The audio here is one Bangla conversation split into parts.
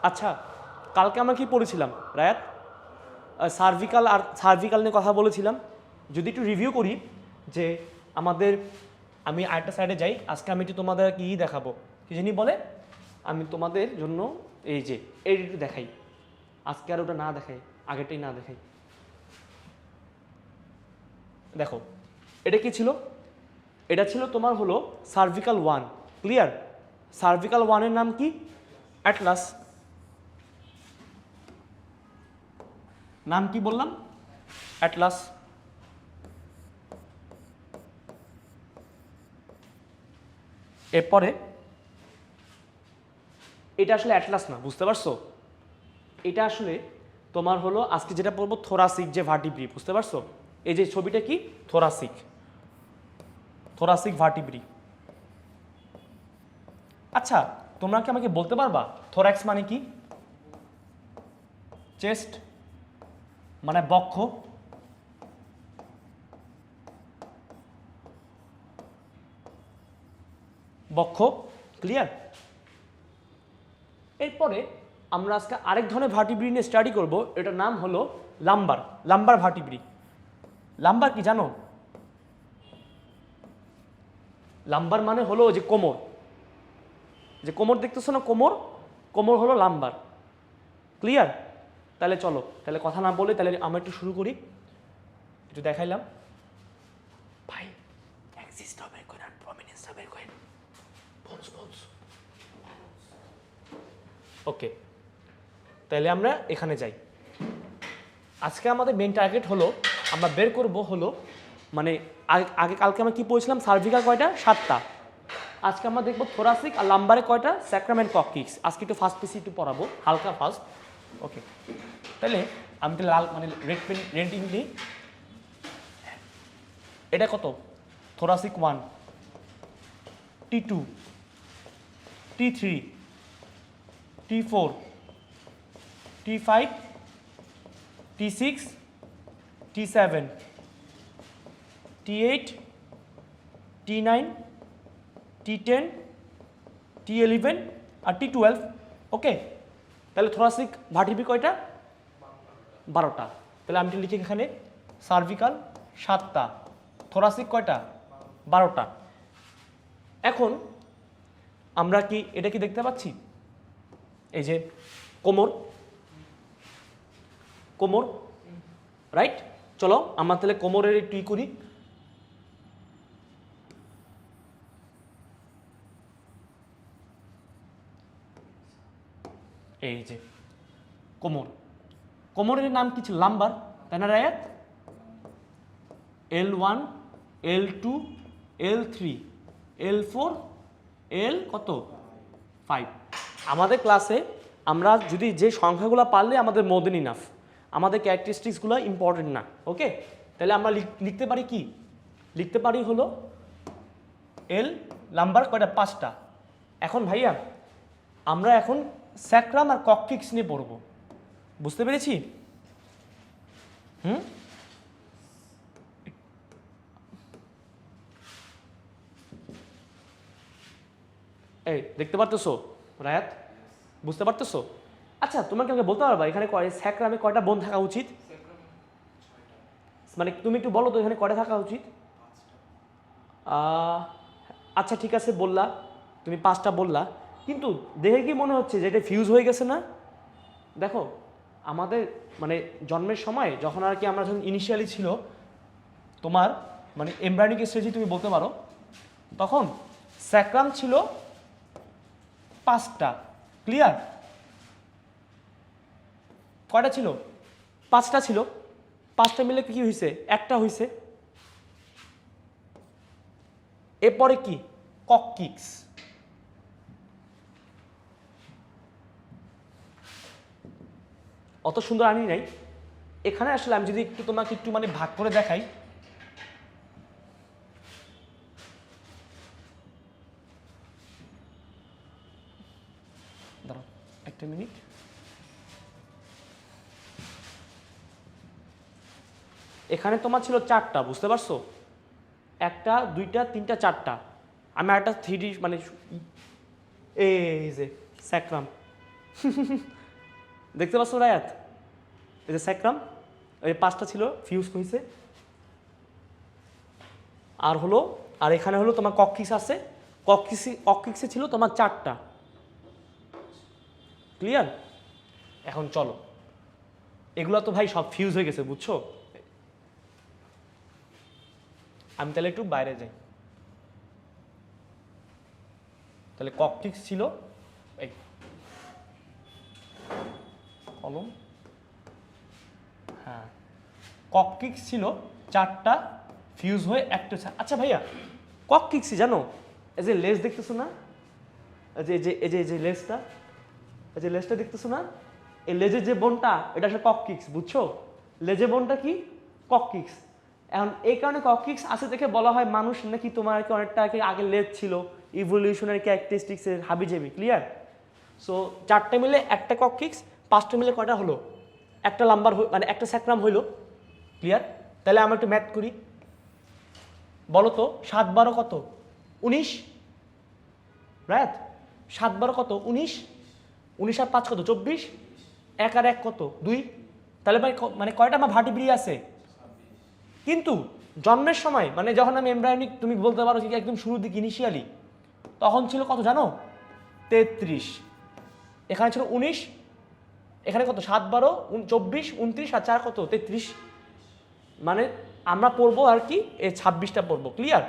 আচ্ছা, কালকে আমরা কি পড়েছিলাম রায়াত? সার্ভিকাল নিয়ে কথা বলেছিলাম। যদি একটু রিভিউ করি যে আমাদের, আমি আরেকটা সাইডে যাই, আজকে আমি একটু তোমাদের কি দেখাবো, কি জানি বলে, আমি তোমাদের জন্য এই যে একটু দেখাই, আজকে আর ওটা না দেখাই, আগেরটাই না দেখাই। দেখো এটা কি ছিল? এটা ছিল তোমার হলো সার্ভিকাল 1। ক্লিয়ার? সার্ভিকাল 1-এর নাম কি? অ্যাটলাস। নাম কি বললাম? অ্যাটলাস। এরপরে এটা আসলে অ্যাটলাস না, বুঝতে পারছো? এটা আসলে তোমার হলো আজকে যেটা পড়বো থোরাসিক যে ভার্টিব্রি, বুঝতে পারছো? এই যে ছবিটা কি থোরাসিক, থোরাসিক ভার্টিব্রি। আচ্ছা, তোমরা কি আমাকে বলতে পারবা থোরাক্স মানে কি? চেস্ট মানে বক্ষ, বক্ষ। ক্লিয়ার? এরপরে আমরা আজকে আরেক ধরনের ভার্টিব্রি নিয়ে স্টাডি করব, এটার নাম হলো লাম্বার, লাম্বার ভার্টিব্রি। লাম্বার কি জানো? লাম্বার মানে হলো যে কোমর, যে কোমর দেখতেছো না, কোমর, কোমর হলো লাম্বার। ক্লিয়ার? তাহলে চলো, তাহলে কথা না বলে তাহলে আমরা একটু শুরু করি। একটু দেখাইলাম ভাই, এক্সিস্ট হবে করেন, প্রমিনেন্স হবে করেন, বলস বলস। ওকে, তাহলে আমরা এখানে যাই। আজকে আমাদের মেন টার্গেট হলো আমরা বের করব হলো মানে আগে কালকে আমরা কি পড়েছিলাম? সার্ভিকাল কয়টা? 7টা। আজকে আমরা দেখবো থোরাসিক আর লাম্বারে কয়টা? Sacrum and coccyx. আজকে একটু ফার্স্ট পিসি একটু পড়াবো, হালকা ফার্স্ট। ওকে, তাহলে আমি তাহলে লাল মানে রেড ইং দিই। এটা কত? Thoracic 1, T2, T3, T4, T5, T6, T7, T8, T9, T10, T11 আর T12। ওকে, তাহলে থোরাসিক ভার্টিব্রি কয়টা? 12টা। তাহলে আমি লিখি এখানে সার্ভিকাল 7টা, থোরাসিক কয়টা? 12টা। এখন আমরা কি এটা কি দেখতে পাচ্ছি? এই যে কোমর, কোমর, রাইট? চলো আমরা তাহলে কোমরের একটু করি। এই যে কোমর, কোমরের নাম কি ছিল? লাম্বার, তাই না রায়াত? L1, L2, L3, L4, L কত? 5। আমাদের ক্লাসে আমরা যদি যে সংখ্যাগুলো পারলে আমাদের মোর দেন ইনাফ, আমাদের ক্যারেক্টারিস্টিক্সগুলো ইম্পর্টেন্ট না। ওকে, তাহলে আমরা লিখতে পারি কি? লিখতে পারি হলো এল লাম্বার কয়টা? 5টা। এখন ভাইয়া আমরা এখন স্যাক্রাম আর কককিক্স নিয়ে পড়ব, বুঝতে পেরেছি? এই দেখতে পারতেছো রায়াত? বুঝতে পারতেছো? আচ্ছা, তোমাকে আমাকে বলতে পারবা এখানে স্যাক্রামে কয়টা বোন থাকা উচিত? মানে তুমি একটু বলো তো এখানে কয়টা থাকা উচিত? আচ্ছা ঠিক আছে, বললা তুমি 5টা বললা, কিন্তু দেখে কি মনে হচ্ছে যে এটা ফিউজ হয়ে গেছে না? দেখো আমাদের মানে জন্মের সময় যখন আর কি আমরা যখন ইনিশিয়ালি ছিল তোমার মানে এমব্রায়োনিক স্টেজে তুমি বলতে পারো, তখন স্যাক্রাম ছিল 5টা। ক্লিয়ার? কয়টা ছিল? 5টা ছিল। 5টা মিলে কি হয়েছে? একটা হয়েছে। এরপরে কি? কককিক্স। অত সুন্দর আনি নাই এখানে। আসলে আমি যদি একটু তোমাকে একটু মানে ভাগ করে দেখাই, দাঁড়াও একটা মিনিট। এখানে তোমার ছিল 4টা, বুঝতে পারছো? 1টা 2টা 3টা 4টা। আমি একটা 3D মানে এই যে স্যাক্রাম, দেখতে পাচ্ছ রায়াত, এই যে স্যাক্রাম, এই 5টা ছিল ফিউজ হয়েছে, আর হলো আর এখানে হলো তোমার কক্সিস আছে, কক্সিসে ছিল তোমার 4টা। ক্লিয়ার? এখন চলো, এগুলো তো ভাই সব ফিউজ হয়ে গেছে, বুঝছো? আমি তাহলে একটু বাইরে যাই। তাহলে ককটিক্স ছিল, এই কলম, হ্যাঁ ককটিক্স ছিল 4টা ফিউজ হয়ে একটা। আচ্ছা ভাইয়া, ককটিক্সই জানো, এই যে লেজ দেখতেছো না, এই যে লেজটা, এই যে লেজটা দেখতেছো না, এই লেজের যে বোনটা এটা আসলে ককটিক্স, বুঝছো? লেজের বোনটা কি? ককটিক্স। এখন এই কারণে ককটিক্স আছে দেখে বলা হয় মানুষ নাকি তোমার অনেকটা আগে লেজ ছিল, ইভলিউশনারি ক্যারেক্টারিস্টিক্সের হাবিজাবি। ক্লিয়ার? সো 4টা মিলে একটা ককটিক্স, 5টা মিলে কয়টা হলো? একটা লাম্বার, মানে একটা স্যাক্রাম হইলো। ক্লিয়ার? তাহলে আমরা একটু ম্যাথ করি, বলো তো 7 12 কত? 19। রাইট? 7 12 কত? 19। 19 আর 5 কত? 24। 1 আর 1 কত? 2। তাহলে ভাই মানে কয়টা আমার ভার্টিব্রি আছে? কিন্তু জন্মের সময়, মানে যখন আমি এমব্রায়োনিক, তুমি বলতে পারো যে একদম শুরুর দিকে ইনিশিয়ালি, তখন ছিল কত জানো? 33। এখানে ছিল 19, এখানে কত? 7 12 24 29 আর 4 কত? 33। মানে আমরা পড়বো আর কি এই 26টা পড়বো। ক্লিয়ার?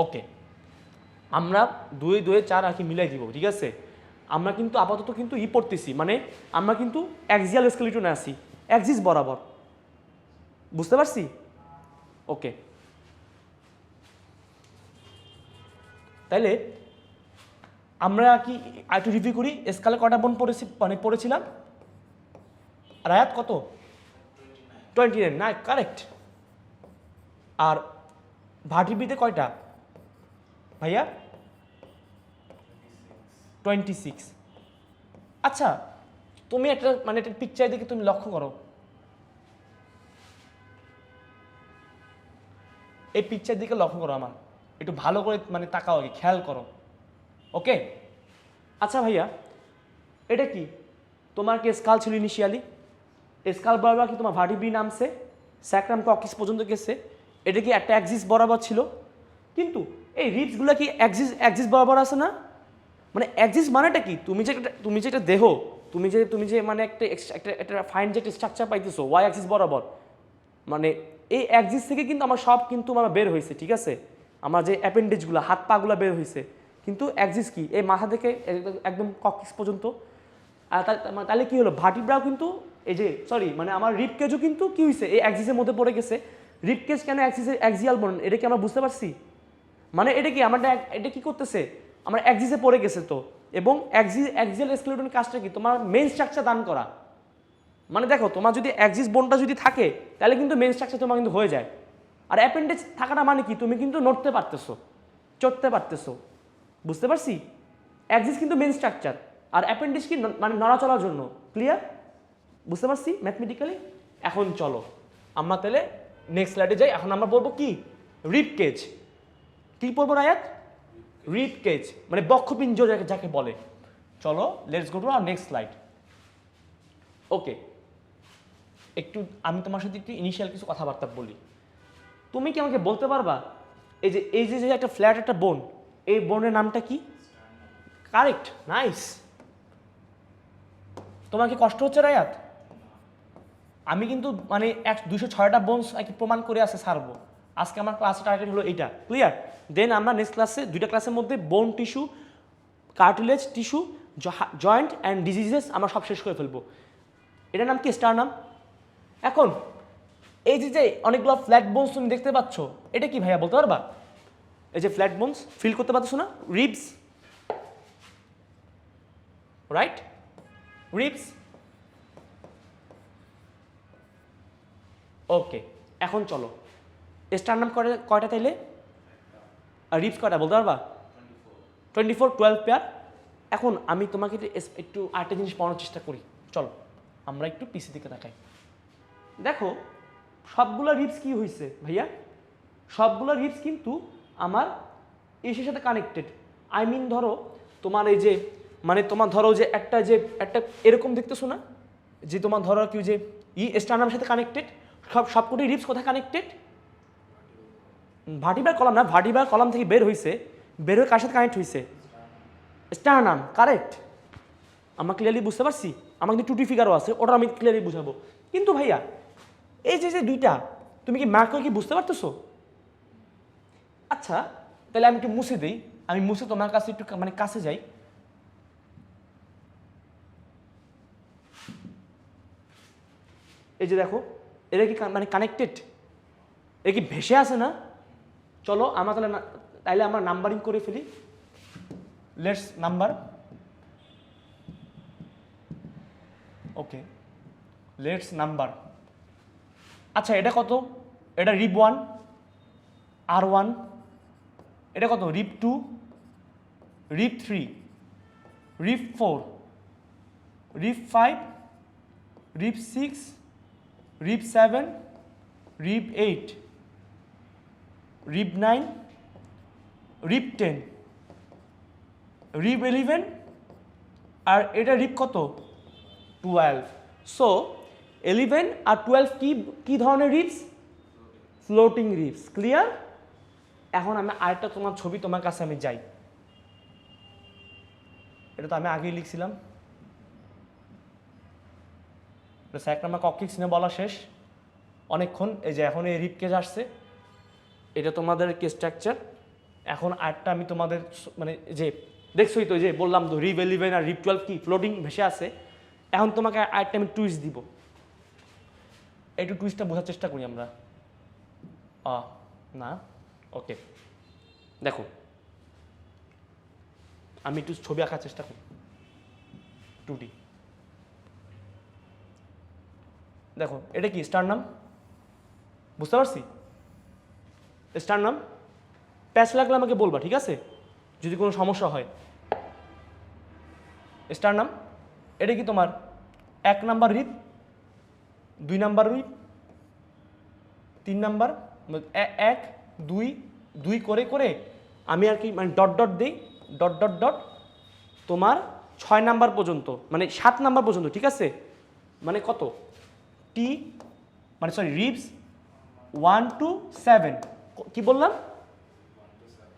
ওকে, আমরা 2 2 4 আর কি মিলাই দিব, ঠিক আছে? আমরা কিন্তু আপাতত কিন্তু পড়তেছি, মানে আমরা কিন্তু অ্যাক্সিয়াল স্কেলিটনে আছি, অ্যাক্সিস বরাবর। বুঝতে পারছি? ওকে, তাইলে আমরা কি একটু রিভিউ করি, স্কালে কটা বোন পড়েছিলাম? রায়াত কত? 29। না, কারেক্ট। আর ভার্টিব্রিতে কয়টা ভাইয়া? 26। আচ্ছা, তুমি একটা মানে একটা পিকচার দিকে তুমি লক্ষ্য করো, এই পিকচার দিকে লক্ষ্য করো, আমার একটু ভালো করে মানে তাকাও, আগে খেয়াল করো। ওকে, আচ্ছা ভাইয়া, এটা কি তোমার কি স্কাল ছিল ইনিশিয়ালি? স্কাল বরাবর কি তোমার ভার্টিব্রি নামছে, স্যাক্রাম ককিস পর্যন্ত গেছে, এটা কি একটা অ্যাক্সিস বরাবর ছিল? কিন্তু এই রিপসগুলো কি অ্যাক্সিস বরাবর আছে না? মানে অ্যাক্সিস মানেটা কি? তুমি যে একটা দেহ, তুমি যে মানে একটা ফাইন যে একটা স্ট্রাকচার পাইতেছো ওয়াই অ্যাক্সিস বরাবর, মানে এই অ্যাক্সিস থেকে কিন্তু আমার সব কিন্তু আমার বের হয়েছে, ঠিক আছে? আমার যে অ্যাপেন্ডেজগুলো, হাত পাগুলো বের হয়েছে, কিন্তু অ্যাক্সিস কি? এই মাথা থেকে একদম ককিস পর্যন্ত। আর তাহলে কি হলো? ভার্টিব্রাও কিন্তু এই যে মানে আমার রিপ কেজও কিন্তু কি হয়েছে? এই অ্যাক্সিসের মধ্যে পড়ে গেছে। রিপ কেজ কেন অ্যাক্সিয়াল বলেন, এটা কি আমরা বুঝতে পারছি? মানে এটা কি এটা কি করতেছে? আমার অ্যাক্সিসে পড়ে গেছে তো, এবং অ্যাক্সিয়াল স্কেলেটন কাজটা কি? তোমার মেইন স্ট্রাকচার দান করা। মানে দেখো, তোমার যদি অ্যাক্সিস বোনটা যদি থাকে তাহলে কিন্তু মেইন স্ট্রাকচার তোমার কিন্তু হয়ে যায়। আর অ্যাপেন্ডেজ থাকাটা মানে কি? তুমি কিন্তু নড়তে পারতেছো, চড়তে পারতেছো। বুঝতে পারছি? অ্যাক্সিস কিন্তু মেইন স্ট্রাকচার, আর অ্যাপেন্ডিক্স কি? মানে নড়াচড়ার জন্য। ক্লিয়ার? বুঝতে পারছি ম্যাথমেটিক্যালি? এখন চলো আমরা তাহলে নেক্সট স্লাইডে যাই। এখন আমরা বলবো কি? Rib cage. কি পড়বো রায়াত? রিব কেজ, মানে বক্ষপিঞ্জর যাকে বলে। চলো let's go to our next slide. Okay, একটু আমি তোমার সাথে একটু ইনিশিয়াল কিছু কথাবার্তা বলি। তুমি কি আমাকে বলতে পারবা এই যে একটা ফ্ল্যাট একটা বোন, এই বোনের নামটা কি? Correct, nice. তোমার কি কষ্ট হচ্ছে রায়াত? আমি কিন্তু মানে 206টা বোনস প্রমাণ করে আছে ছাড়বো। আজকে আমার ক্লাসের টার্গেট হলো এইটা। ক্লিয়ার? দেন আমরা নেক্সট ক্লাসে 2টা ক্লাসের মধ্যে বোন tissue, cartilage tissue, joint and diseases আমরা সব শেষ করে ফেলবো। এটার নাম কি? স্টারনাম। এখন এই যে অনেকগুলো ফ্ল্যাট বোনস তুমি দেখতে পাচ্ছ, এটা কি ভাইয়া বলতে পারবা? এই যে ফ্ল্যাট বোনস ফিল করতে পারছো না? Ribs, right? রিবস। ওকে, এখন চলো স্টারনাম কয়টা তাইলে? আর রিবস কয়টা বলতে পারবা? 24, 12 পেয়ার। এখন আমি তোমাকে একটু আরেকটা জিনিস পড়ানোর চেষ্টা করি। চলো আমরা একটু পিসি দিকে তাকাই। দেখো সবগুলো রিবস কি হয়েছে ভাইয়া? সবগুলো রিবস কিন্তু আমার ইসের সাথে কানেক্টেড। আই মিন ধরো তোমার এই যে মানে তোমার ধরো যে একটা এরকম দেখতেছো না, যে তোমার ধরো কি যে স্টার্নামের সাথে কানেক্টেড, সবকটি রিবস কোথায় কানেক্টেড? ভার্টিব্রাল কলাম না, ভার্টিব্রাল কলাম থেকে বের হয়ে কার সাথে কানেক্ট হয়েছে? Sternum, correct. আমরা ক্লিয়ারলি বুঝতে পারছি? আমার কিন্তু টুটি ফিগারও আছে, ওটা আমি ক্লিয়ারলি বুঝাবো। কিন্তু ভাইয়া এই যে দুইটা, তুমি কি মার্ক করে কি বুঝতে পারতেছো? আচ্ছা তাহলে আমি একটু মুছে দিই, আমি মুছে তোমার কাছে একটু মানে কাছে যাই। এই যে দেখো, এরা কি মানে কানেক্টেড? এরা কি ভেসে আছে না? চলো আমরা তাহলে আমরা নাম্বারিং করে ফেলি। Let's number. Okay, let's number. আচ্ছা এটা কত? এটা রিব 1 R1, এটা কত? Rib 2, rib 3, rib 4, rib 5, rib 6, rib 7, rib 8, rib 9, rib 10, rib 11, আর এটা রিব কত? 12। সো 11 আর 12 কি ধরনের রিবস? Floating ribs. ক্লিয়ার? এখন আমি আরেকটা তোমার ছবি তোমার কাছে আমি যাই। এটা তো আমি আগেই লিখছিলাম। এক নম্বর কক্ষিক সিনে বলা শেষ অনেকক্ষণ। এই যে এখন এই রিব কেজ আসছে, এটা তোমাদের কি স্ট্রাকচার। এখন আরেকটা আমি তোমাদের মানে যে দেখছোই তো, যে বললাম তো রিব 11 আর রিব 12 কি ফ্লোটিং ভেসে আছে। এখন তোমাকে আরেকটা আমি টুইস্ট দিব, একটু টুইস্টটা বোঝার চেষ্টা করি আমরা। না, ওকে দেখো আমি একটু ছবি আঁকার চেষ্টা করি 2D। দেখো এটা কি স্টারনাম, বুঝতে পারছি? স্টারনাম। প্যাচ লাগলে আমাকে বলবা, ঠিক আছে, যদি কোনো সমস্যা হয়। স্টারনাম, এটা কি তোমার 1 number rib, 2 number rib, 3 number, 1 2 2 করে করে আমি আর কি মানে ডট ডট দিই, ডট ডট ডট তোমার 6 নাম্বার পর্যন্ত, মানে 7 নাম্বার পর্যন্ত, ঠিক আছে। মানে কত? টি মানে সরি রিবস 1 to 7, কি বললাম?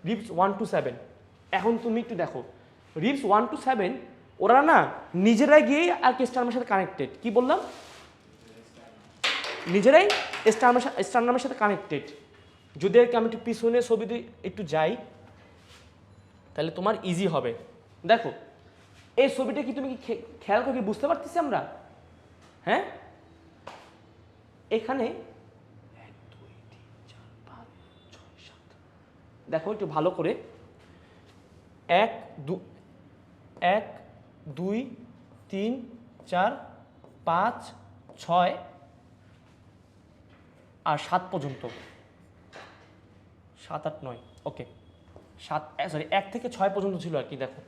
Ribs 1 to 7। এখন তুমি একটু দেখো, রিবস 1 to 7 ওরা না নিজেরাই গিয়ে আর কি স্টারনামের সাথে কানেক্টেড। কি বললাম? নিজেরাই স্টারনামের সাথে কানেক্টেড। যদি আর কি আমি একটু পিছনে ছবিতে একটু যাই তাহলে তোমার ইজি হবে। দেখো এই ছবিটা কি তুমি কি খেয়াল করে বুঝতে পারতেছি আমরা? হ্যাঁ, এখানে 1 2 3 4 5 6 7, দেখো একটু ভালো করে, 1 2 3 4 5 6 আর 7 পর্যন্ত, 7 8 9, ওকে 1 থেকে 6 পর্যন্ত ছিল আর কি। দেখো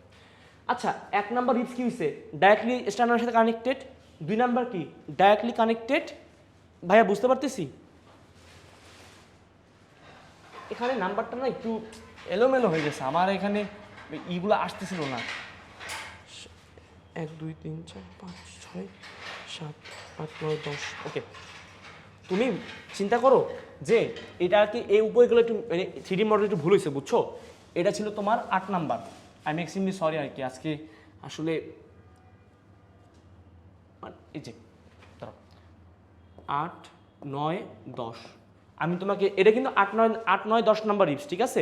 আচ্ছা, 1 নাম্বার রিবস কি হয়েছে? ডাইরেক্টলি স্টারনামের সাথে কানেক্টেড। 2 নাম্বার কি? Directly connected. ভাইয়া বুঝতে পারতেছি? এখানে নাম্বারটা না একটু এলোমেলো হয়ে গেছে আমার, এখানে ইগুলো আসতেছিল না। 1 2 3 4 5 6 7 8 9 10, ওকে। তুমি চিন্তা করো যে এটা কি এই উপরেগুলো একটু মানে 3D মডেল একটু ভুল হয়েছে, বুঝছো? এটা ছিল তোমার 8 নাম্বার। আই এম এক্সট্রিমলি সরি আর কি, আজকে আসলে এই যে ধরো 8 9 10, আমি তোমাকে এটা কিন্তু 8 9 10 নাম্বার রিবস, ঠিক আছে।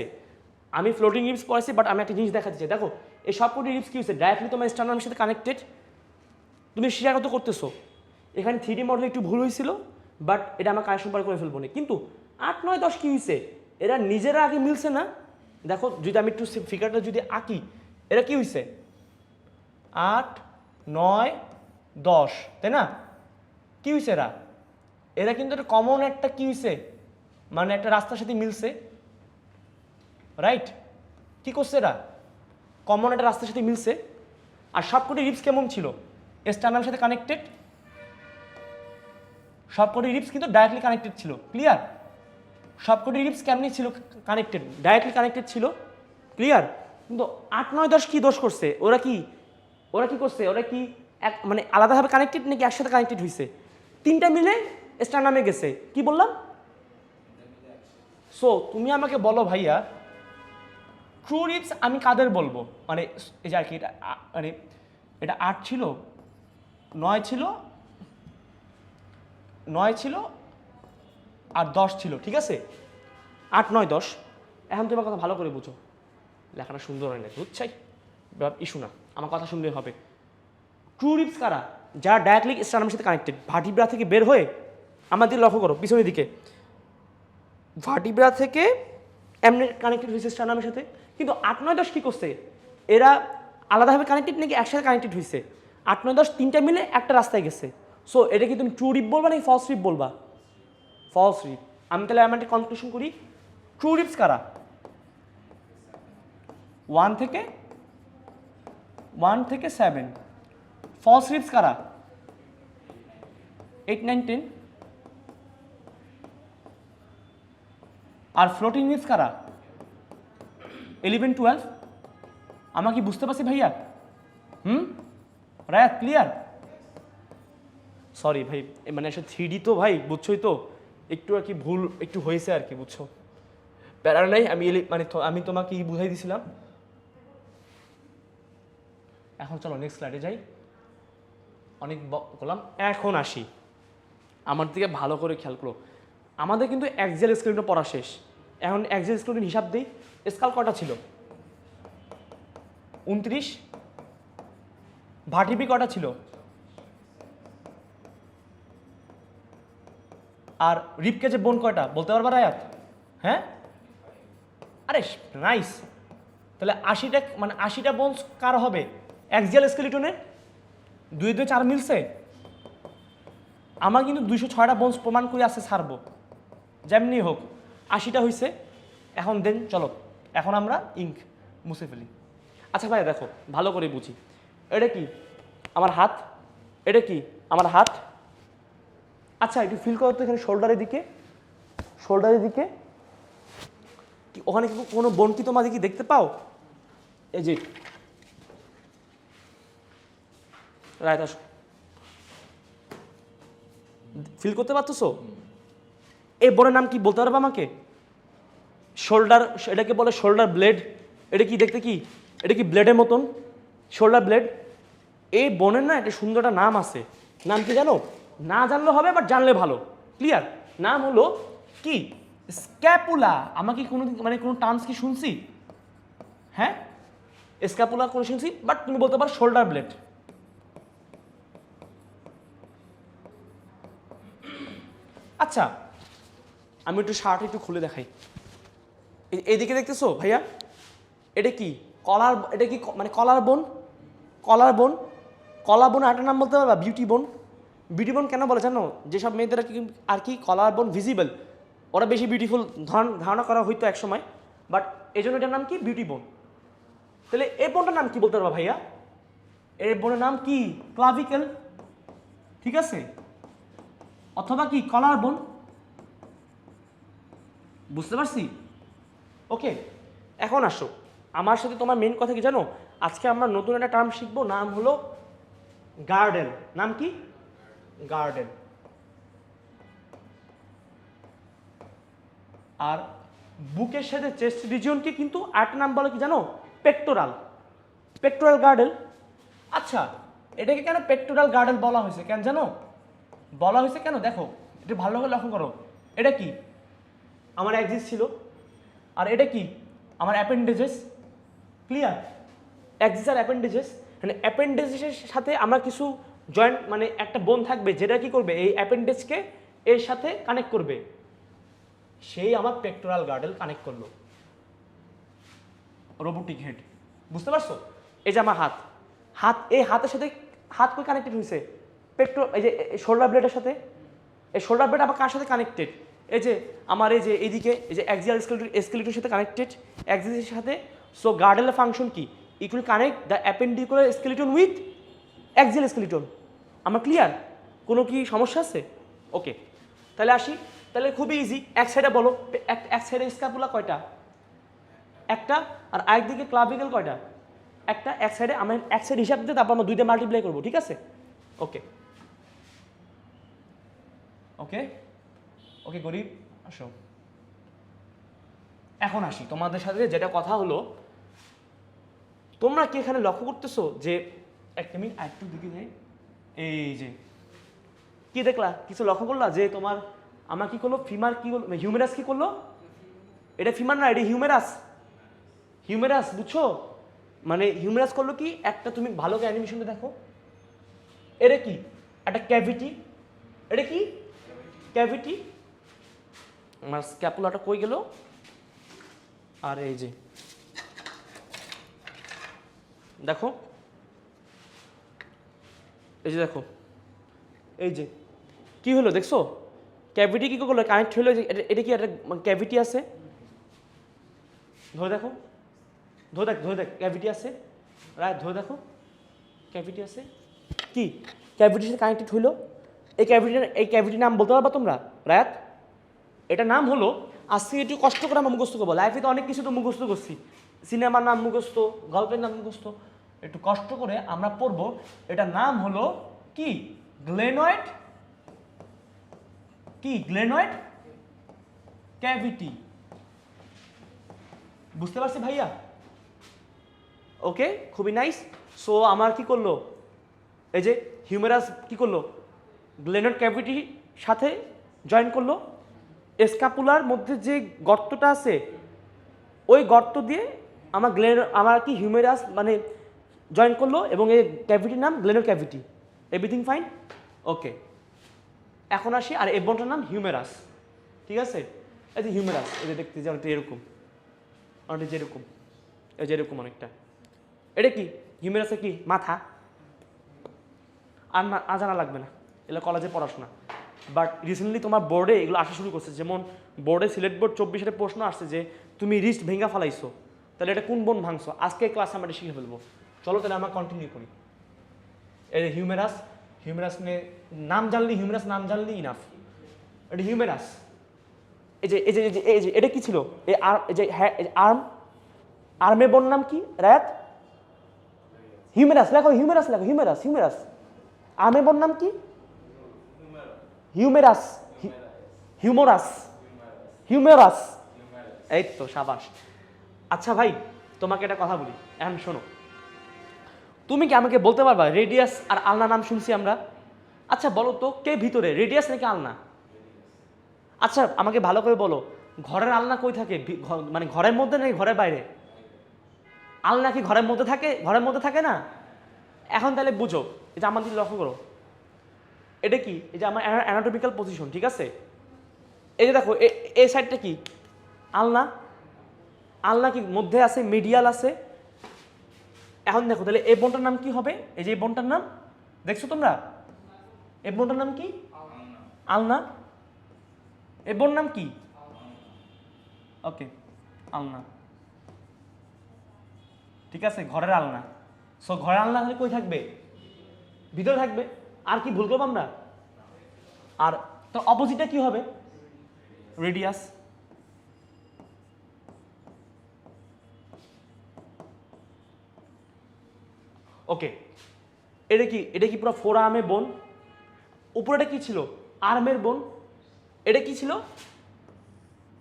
আমি ফ্লোটিং রিবস পড়েছি, বাট আমি একটা জিনিস দেখাতে চাই। দেখো এই সবকটি রিবস কি হয়েছে? ডাইরেক্টলি তোমার স্টারনামের সাথে কানেক্টেড। তুমি শিরাগত করতেছো, এখানে 3D মডেল একটু ভুল হয়েছিল, বাট এটা আমার কানেকশন পরে করে ফেলবো না। কিন্তু 8 9 10 কি হয়েছে? এরা নিজেরা আগে মিলছে না। দেখো যদি আমি একটু ফিগারটা যদি আঁকি, এরা কি হয়েছে? 8 9 10, তাই না? কি হয়েছে এরা? এরা কিন্তু একটা কমন একটা কি হয়েছে, মানে একটা রাস্তার সাথে মিলছে, রাইট? কি করছে এরা? কমন একটা রাস্তার সাথে মিলছে। আর সবকটি রিবস কেমন ছিল? স্টারনামের সাথে কানেক্টেড। সবকটি রিবস কিন্তু ডাইরেক্টলি কানেক্টেড ছিল। ক্লিয়ার? সবকটি রিবস কেমনি ছিল কানেক্টেড? ডাইরেক্টলি কানেক্টেড ছিল। ক্লিয়ার? কিন্তু 8 9 10 কি দোষ করছে? ওরা কি ওরা কি করছে, ওরা কি এক মানে আলাদাভাবে কানেক্টেড নাকি একসাথে কানেক্টেড হয়েছে? তিনটা মিলে স্টারনামে গেছে। কি বললাম? সো তুমি আমাকে বলো ভাইয়া, ট্রু রিপস আমি কাদের বলবো? মানে এই যে আর কি, এটা মানে এটা 8 ছিল, 9 ছিল, 9 ছিল আর 10 ছিল, ঠিক আছে? 8, 9, 10। এখন তুমি আমার কথা ভালো করে বুঝো, লেখাটা সুন্দর হয় না, বুঝছাই ইস্যু না, আমার কথা শুনলে হবে। ট্রু রিপস কারা? যারা ডাইরেক্টলি স্টারনামের সাথে কানেক্টেড। ভার্টিব্রা থেকে বের হয়ে আমার দিকে লক্ষ্য করো, পিছনের দিকে, ভার্টিব্রা থেকে এমনি কানেক্টেড হয়েছে স্টারনামের সাথে। কিন্তু 8, 9, 10 কী করছে? এরা আলাদাভাবে কানেক্টেড নাকি একসাথে কানেক্টেড হয়েছে? 8, 9, 10 তিনটা মিলে একটা রাস্তায় গেছে। সো এটা কি তুমি ট্রু রিপ বলবা নাকি ফলস রিপ বলবা? ফলস রিপ। আমি তাহলে আমার একটা কনক্লুশন করি, ট্রু রিপস কারা? 1 থেকে 7। ফলস রিপস কারা? 8, 9, 10। আর ফ্লোটিং রিপস কারা? 11, 12। আমার কি বুঝতে পারছি ভাইয়া? রায়াত ক্লিয়ার? সরি ভাই, মানে আসলে 3D তো ভাই, বুঝছোই তো, একটু আর কি ভুল একটু হয়েছে আর কি, বুঝছো? প্যারা নাই, আমি তোমাকে বুঝাই দিছিলাম। এখন চলো নেক্সট স্লাইডে যাই, অনেক বললাম। এখন আসি, আমার দিকে ভালো করে খেয়াল করো। আমাদের কিন্তু অ্যাক্সিয়াল স্কেলিটন পড়া শেষ। এখন অ্যাক্সিয়াল স্কেলিটন হিসাব দিই। স্কাল কটা ছিল? 29। ভার্টিব্রি কটা ছিল? আর রিপকেজে বোন কয়টা বলতে পারবা রায়াত? হ্যাঁ, আরে নাইস। তাহলে 80টা, মানে 80টা বোনস কার হবে? অ্যাক্সিয়াল স্কেলিটনের। 2 2 4 মিলছে। আমার কিন্তু 206টা বোনস প্রমাণ করে আসছে, ছাড়বো যেমনি হোক। 80টা হয়েছে। এখন দেন চলো, এখন আমরা ইঙ্ক মুছে ফেলি। আচ্ছা ভাই দেখো, ভালো করে বুঝি। এটা কি? আমার হাত। এটা কি? আমার হাত। আচ্ছা একটু ফিল করো তো, এখানে শোল্ডারের দিকে, শোল্ডারের দিকে কি ওখানে কি কোনো বোন কি তোমাদের কি দেখতে পাও? এই যে রাইট, আসো, ফিল করতে পারতেছো? এই বোনের নাম কি বলতে পারবে আমাকে? শোল্ডার, এটাকে বলে শোল্ডার ব্লেড। এটা কি দেখতে কি? এটা কি ব্লেডের মতন? Shoulder blade. এই বোনের না একটা সুন্দর একটা নাম আছে। নাম কি জানো? না জানলে হবে, বাট জানলে ভালো। ক্লিয়ার? নাম হলো কি? স্ক্যাপুলা। আমাকে কোনো মানে কোনো টার্মস কি শুনছি? হ্যাঁ, স্ক্যাপুলা কোনো শুনছি, বাট তুমি বলতে পারো শোল্ডার ব্লেড। আচ্ছা আমি একটু শার্ট একটু খুলে দেখাই। এইদিকে দেখতেছো ভাইয়া? এটা কি কলার? এটা কি মানে কলার বোন? কলার বোন, কলা বোন একটা নাম বলতে পারবা? বিউটি বোন। বিউটি বোন কেন বলে জানো? যেসব মেয়েদের আর কি কলার বোন ভিজিবল, ওরা বেশি বিউটিফুল ধারণা করা হইতো এক সময়, বাট এই জন্য এটার নাম কি? বিউটি বোন। তাহলে এই বোনটার নাম কি বলতে পারবা ভাইয়া? এই বোনের নাম কি? ক্লাভিকেল, ঠিক আছে? অথবা কি কলার বোন। বুঝতে পারছি? ওকে, এখন আসো আমার সাথে। তোমার মেন কথা কি জানো? আজকে আমরা নতুন একটা টার্ম শিখবো, নাম হলো গার্ডেন। নাম কি? গার্ডেন। আর বুকের সাথে চেস্ট রিজিয়নকে কিন্তু আরেকটা নাম বলে কি জানো? পেক্টোরাল। Pectoral garden. আচ্ছা এটাকে কেন পেক্টোরাল গার্ডেন বলা হয়েছে কেন জানো? বলা হয়েছে কেন দেখো, এটা ভালো করে লক্ষ্য করো। এটা কি? আমার অ্যাক্সিস ছিল। আর এটা কি? আমার অ্যাপেন্ডেজেস। ক্লিয়ার? অ্যাক্সিস আর অ্যাপেন্ডেজেস, মানে অ্যাপেন্ডেজেসের সাথে আমার কিছু জয়েন্ট, মানে একটা বোন থাকবে যেটা কি করবে? এই অ্যাপেন্ডেজকে এর সাথে কানেক্ট করবে। সেই আমার পেক্টোরাল গার্ডেল কানেক্ট করলো, রোবোটিক হেড। বুঝতে পারছো? এই যে আমার হাত, হাত এই হাতের সাথে হাত কই কানেক্টেড হয়েছে? এই যে শোল্ডার ব্লেডের সাথে। এই শোল্ডার ব্লেড আবার কার সাথে কানেক্টেড? এই যে আমার এই যে এইদিকে এই যে অ্যাক্সিয়াল স্কেলিটনের সাথে কানেক্টেড, অ্যাক্সিসের সাথে। সো গার্ডেলের ফাংশন কি? It will connect the appendicular skeleton with axial skeleton. আমার ক্লিয়ার? কোনো কি সমস্যা আছে? ওকে, তাহলে আসি। তাহলে খুবই ইজি। এক সাইডে বলো, এক সাইডে স্ক্যাপুলা কয়টা? একটা। আর আরেকদিকে ক্লাভিকেল কয়টা? একটা এক সাইডে আমরা এক সাইড হিসাব দিয়ে তারপর আমরা 2 দিয়ে মাল্টিপ্লাই করবো, ঠিক আছে? ওকে ওকে ওকে গরিব আসো। এখন আসি তোমাদের সাথে যেটা কথা হলো, তোমরা কি এখানে লক্ষ্য করতেছো যে একটা মিনিট একটু দিকে যাই, এই যে কি দেখলা, কিছু লক্ষ্য করলা যে তোমার আমার কি করলো, ফিমার কি করলো, হিউমেরাস কি করলো, এটা ফিমার না, এটা হিউমেরাস। হিউমেরাস বুঝছো, মানে হিউমেরাস করলো কি, একটা তুমি ভালো করে অ্যানিমেশনটা দেখো, এটা কি একটা ক্যাভিটি, এটা কি ক্যাভিটি। আমার স্ক্যাপুলাটা কই গেল, আর এই যে দেখো, এই যে দেখো, এই যে কি হলো দেখছো, ক্যাভিটি কি করলো, কানেক্ট হলো, এটা কি একটা ক্যাভিটি আছে, ধরে দেখো, ধরে দেখ ক্যাভিটি আছে, রাইট, ধরে দেখো ক্যাভিটি আছে, কি ক্যাভিটির সাথে কানেক্টেড হইলো। এই ক্যাভিটির নাম বলতে পারবা তোমরা, রায়াত? এটার নাম হলো, আজকে একটু কষ্ট করে আমরা মুখস্থ করবো, লাইফে তো অনেক কিছু তো মুখস্থ করছি, সিনেমার নাম মুখস্থ, গল্পের নাম মুখস্থ, একটু কষ্ট করে আমরা পড়বো। এটার নাম হলো কি, গ্লেনয়েড, কি গ্লেনয়েড ক্যাভিটি। বুঝতে পারছি ভাইয়া? ওকে, খুবই নাইস। সো আমার কি করলো, এই যে হিউমেরাস কি করলো, গ্লেনয়েড ক্যাভিটির সাথে জয়েন করলো, স্ক্যাপুলার মধ্যে যে গর্তটা আছে ওই গর্ত দিয়ে আমার কি হিউমেরাস মানে জয়েন করলো, এবং এই ক্যাভিটির নাম glenoid cavity. Everything fine? Okay, এখন আসি, আর এই বনটার নাম হিউমেরাস, ঠিক আছে? এই যে হিউমেরাস, এই যে দেখতে যে অনেকটা এরকম, অনেকটা যেরকম, এই যে এরকম অনেকটা, এটা কি হিউমেরাসে কি মাথা, আর না জানা লাগবে না, এগুলো কলেজে পড়াশোনা। বাট রিসেন্টলি তোমার বোর্ডে এগুলো আসা শুরু করছে, যেমন বোর্ডে সিলেট বোর্ড 24-এর প্রশ্ন আসছে যে তুমি রিস্ট ভেঙা ফেলাইছো, তাহলে এটা কোন বোন ভাঙছো, আজকে ক্লাসে আমরা এটা শিখে ফেলবো। চলো তাহলে আমরা কন্টিনিউ করি। এই যে হিউমেরাস, হিউমেরাস নিয়ে নাম জানলি, হিউমেরাস নাম জানলি ইনাফ। এটা হিউমেরাস, এই যে এই যে এই যে এটা কি ছিল, এই যে আর্ম, আর্মের বোন নাম কি রায়াত? হিউমেরাস লেখো, হিউমেরাস লেখো, হিউমেরাস, হিউমেরাস। আর্মের বোন নাম কি? হিউমেরাস, হিউমেরাস, হিউমেরাস, এই তো সাবাস। আচ্ছা ভাই, তোমাকে একটা কথা বলি, এখন শোনো, তুমি কি আমাকে বলতে পারবা রেডিয়াস আর আলনা নাম শুনছি আমরা, আচ্ছা বলো তো কে ভিতরে, রেডিয়াস নাকি আলনা? আচ্ছা আমাকে ভালো করে বলো, ঘরের আলনা কই থাকে, মানে ঘরের মধ্যে নাকি ঘরের বাইরে? আলনা কি ঘরের মধ্যে থাকে? ঘরের মধ্যে থাকে না। এখন তাহলে বুঝো, এই যে আমার দিকে লক্ষ্য করো, এটা কি, এই যে আমার অ্যানাটমিক্যাল পজিশন, ঠিক আছে? এই যে দেখো এই সাইডটা কি আলনা, আলনা কি মধ্যে আছে, মিডিয়াল আছে। এখন দেখো তাহলে এই বোনটার নাম কি হবে, এই যে এই বোনটার নাম দেখছো তোমরা, এই বোনটার নাম কি? আলনা। এই বোন নাম কি? ওকে, আলনা, ঠিক আছে, ঘরের আলনা। সো ঘরের আলনা তাহলে কই থাকবে? ভিতরে থাকবে। আর কি ভুল করবো আমরা? আর তো অপোজিটটা কি হবে? রেডিয়াস। ওকে, এটা কি পুরো ফোর আর্মের বোন, উপরেটা কি ছিল? আর্মের বোন। এটা কি ছিল?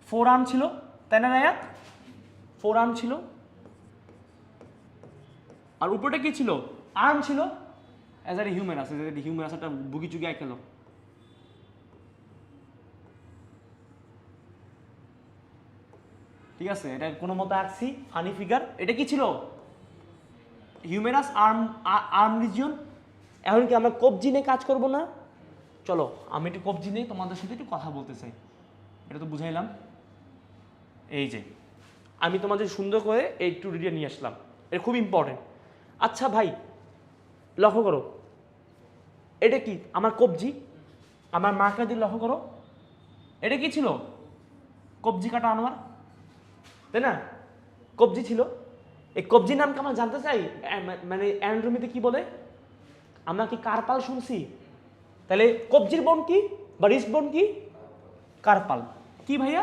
ফোর আর্ম ছিল, তাই না রায়াত? ফোর আর্ম ছিল, আর উপরেটা কি ছিল? আর্ম ছিল। এজ আর হিউম্যানাস, হিউম্যানাস একটা বুগি চুগি আইকেল, ঠিক আছে? এটা কোনো মতো আঁকছি ফানি ফিগার। এটা কি ছিল? হিউম্যানাস আর্ম, আর্ম রিজিয়ন। এখন কি আমরা কবজি নিয়ে কাজ করব না? চলো আমি একটু কবজি নিয়ে তোমাদের সাথে একটু কথা বলতে চাই। এটা তো বুঝাইলাম। এই যে আমি তোমাদের সুন্দর করে এই টুরিটা নিয়ে আসলাম, এটা খুব ইম্পর্টেন্ট। আচ্ছা ভাই লক্ষ্য করো, এটা কি আমার কবজি, আমার মাকে দিয়ে লক্ষ্য করো, এটা কি ছিল? কবজি কাটা আনোয়ার, তাই না? কবজি ছিল। এই কবজির নামকে আমরা জানতে চাই, মানে অ্যানাটমিতে কি বলে? আমরা কি কার্পাল শুনছি? তাহলে কবজির বোন কি বা রিস্ট বোন কি? কার্পাল। কি ভাইয়া?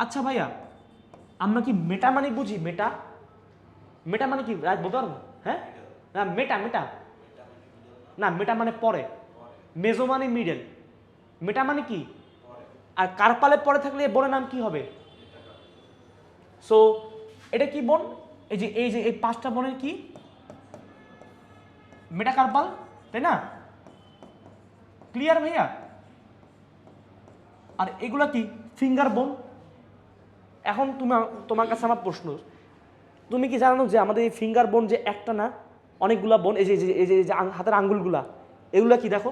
আচ্ছা ভাইয়া আমরা কি মেটা মানে বুঝি? মেটা মেটা মানে কি রাজ বলতে পারবো? হ্যাঁ না মেটা মেটা না, মেটা মানে পরে, মেজো মানে মিডল, মেটা মানে কি? আর কার্পালের পরে থাকলে বোনের নাম কি হবে? সো এটা কি বোন? এই যে এই 5টা বোনের কি মেটাকার্পাল, তাই না? ক্লিয়ার ভাইয়া? আর এগুলা কি ফিঙ্গার বোন। এখন তোমার কাছে আমার প্রশ্ন, তুমি কি জানো যে আমাদের এই ফিঙ্গার বোন যে একটা না অনেকগুলা বোন, এই যে হাতের আঙ্গুলগুলা, এগুলা কি দেখো,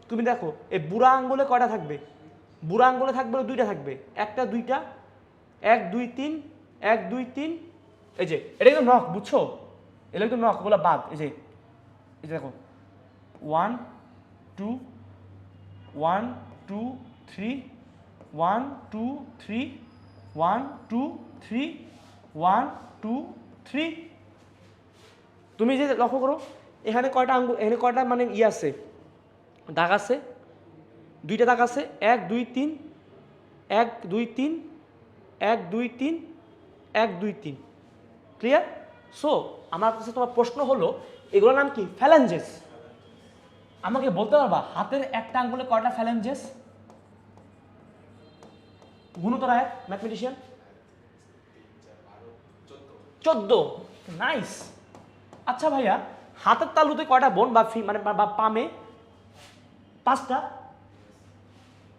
তুমি দেখো এই বুড়া আঙ্গুলে কয়টা থাকবে? বুড়া আঙ্গুলে থাকবে 2টা থাকবে, একটা 2টা, 1 2 3, 1 2 3, এই যে এটা কিন্তু নখ, বুঝছো? এটা কিন্তু নখ, ওগুলা বাদ। এই যে দেখো 1 2 1 2 3, 1 2 3, 1 2 3, 1 2 3। তুমি যে লক্ষ্য করো এখানে কয়টা আঙ্গুল, এখানে কয়টা মানে আছে, দাগ আছে, 2টা দাগ আছে, 1 2 3, 1 2 3, 1 2 3, 1 2 3। ক্লিয়ার? সো আমার কাছে তোমার প্রশ্ন হলো এগুলোর নাম কি? ফ্যালেঞ্জেস। আমাকে বলতে পারবা হাতের একটা আঙ্গুলে কয়টা ফ্যালেঞ্জেস? গুণতর এক ম্যাথমেটিশিয়ান। 14। নাইস। আচ্ছা ভাইয়া, হাতের তালুতে কয়টা বোন বা মানে বা পামে? 5টা।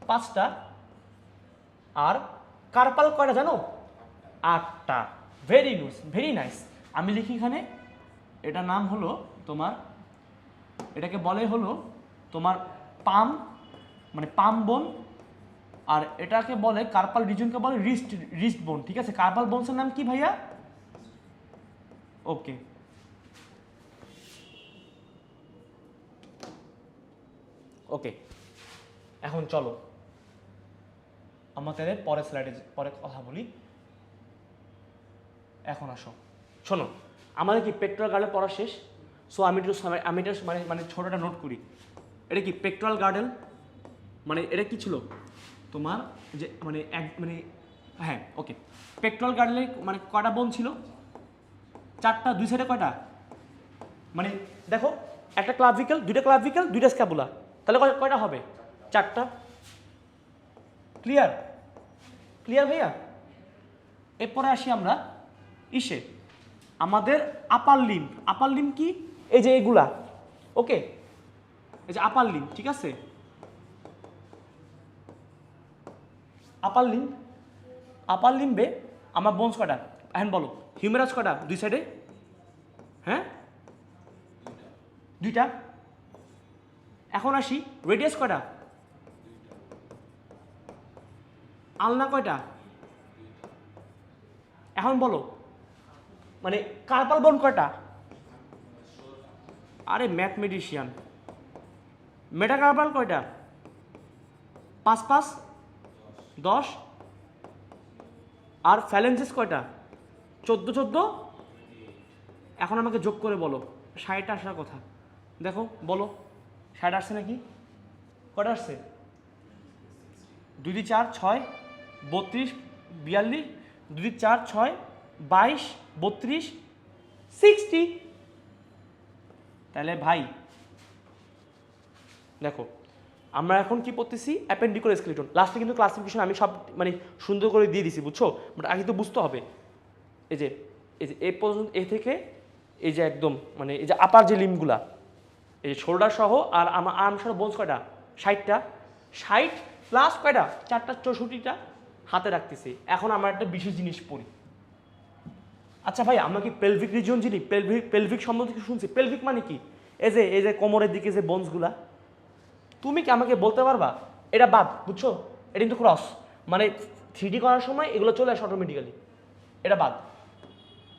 5টা। আর কার্পাল কয়টা জানো? 8টা। Very nice. আমি লিখি এখানে, এটা নাম হলো তোমার, এটাকে বলে হলো তোমার পাম, মানে পাম বোন। আর এটাকে বলে কার্পাল রিজনকে বলে রিস্ট বোন। ঠিক আছে, কার্পাল বোনসের নাম কি ভাইয়া? ওকে, ওকে। এখন চলো আমাদের পরের স্লাইডে পরে কথা বলি। এখন আসো, শোনো, আমাদের কি পেট্রোল গার্ডেন পড়া শেষ? সো আমি এটা মানে ছোটোটা নোট করি। এটা কি পেট্রোল গার্ডেন, মানে এটা কি ছিল তোমার যে মানে হ্যাঁ ওকে, পেট্রোল গার্ডেনে মানে কয়টা বোন ছিল? 4টা। 2 সাইডে কয়টা? মানে দেখো, একটা ক্লাভিকেল, 2টা ক্লাভিকেল, 2টা স্ক্যাপুলা, তাহলে কয়টা হবে? 4টা। ক্লিয়ার? ক্লিয়ার ভাইয়া? এরপরে আসি আমরা ইসে, আমাদের আপার লিম কি? এই যে এগুলা, ওকে, এই যে আপার লিম, ঠিক আছে? আপার লিম্বে আমার বোনস কয়টা? এখন বলো, হিউমেরাস কয়টা 2 সাইডে? হ্যাঁ 2টা। এখন আসি রেডিয়াস কয়টা? আলনা কয়টা? এখন বলো মানে কার্পাল বোন কয়টা? আরে ম্যাথমেটিশিয়ান, মেটাকার্পাল কয়টা? 5 5 10। আর ফ্যালেঞ্জেস কয়টা? 14 14। এখন আমাকে যোগ করে বলো 60 আসার কথা। দেখো বলো 60 আসছে নাকি? কয়টা আসছে? 2 দিয়ে 4 6, 32 42, 2 দিয়ে 4 6 22, 32, 60। তাহলে ভাই দেখো, আমরা এখন কি পড়তেছি? Appendicular skeleton. লাস্টে কিন্তু ক্লাসিফিকেশন আমি সব মানে সুন্দর করে দিয়ে দিছি, বুঝছো? বাট আগে তো বুঝতে হবে। এই যে এই পর্যন্ত, এ থেকে এই যে একদম মানে এই যে আপার যে লিম্বগুলা, এই যে শোল্ডার সহ আর আমার আর্ম সহ বোনস কয়টা? 60টা। 60 প্লাস কয়টা? 4টা, 64টা হাতে রাখতেছি। এখন আমরা একটা বিশেষ জিনিস পড়ি। আচ্ছা ভাই, আমরা কি পেলভিক রিজিয়ন চিনি? পেলভিক সম্বন্ধে কি শুনছি? পেলভিক মানে কি? এই যে কোমরের দিকে যে বোনসগুলা, তুমি কি আমাকে বলতে পারবা? এটা বাদ, বুঝছো? এটা কিন্তু ক্রস, মানে 3D করার সময় এগুলো চলে আসে অটোমেটিক্যালি, এটা বাদ।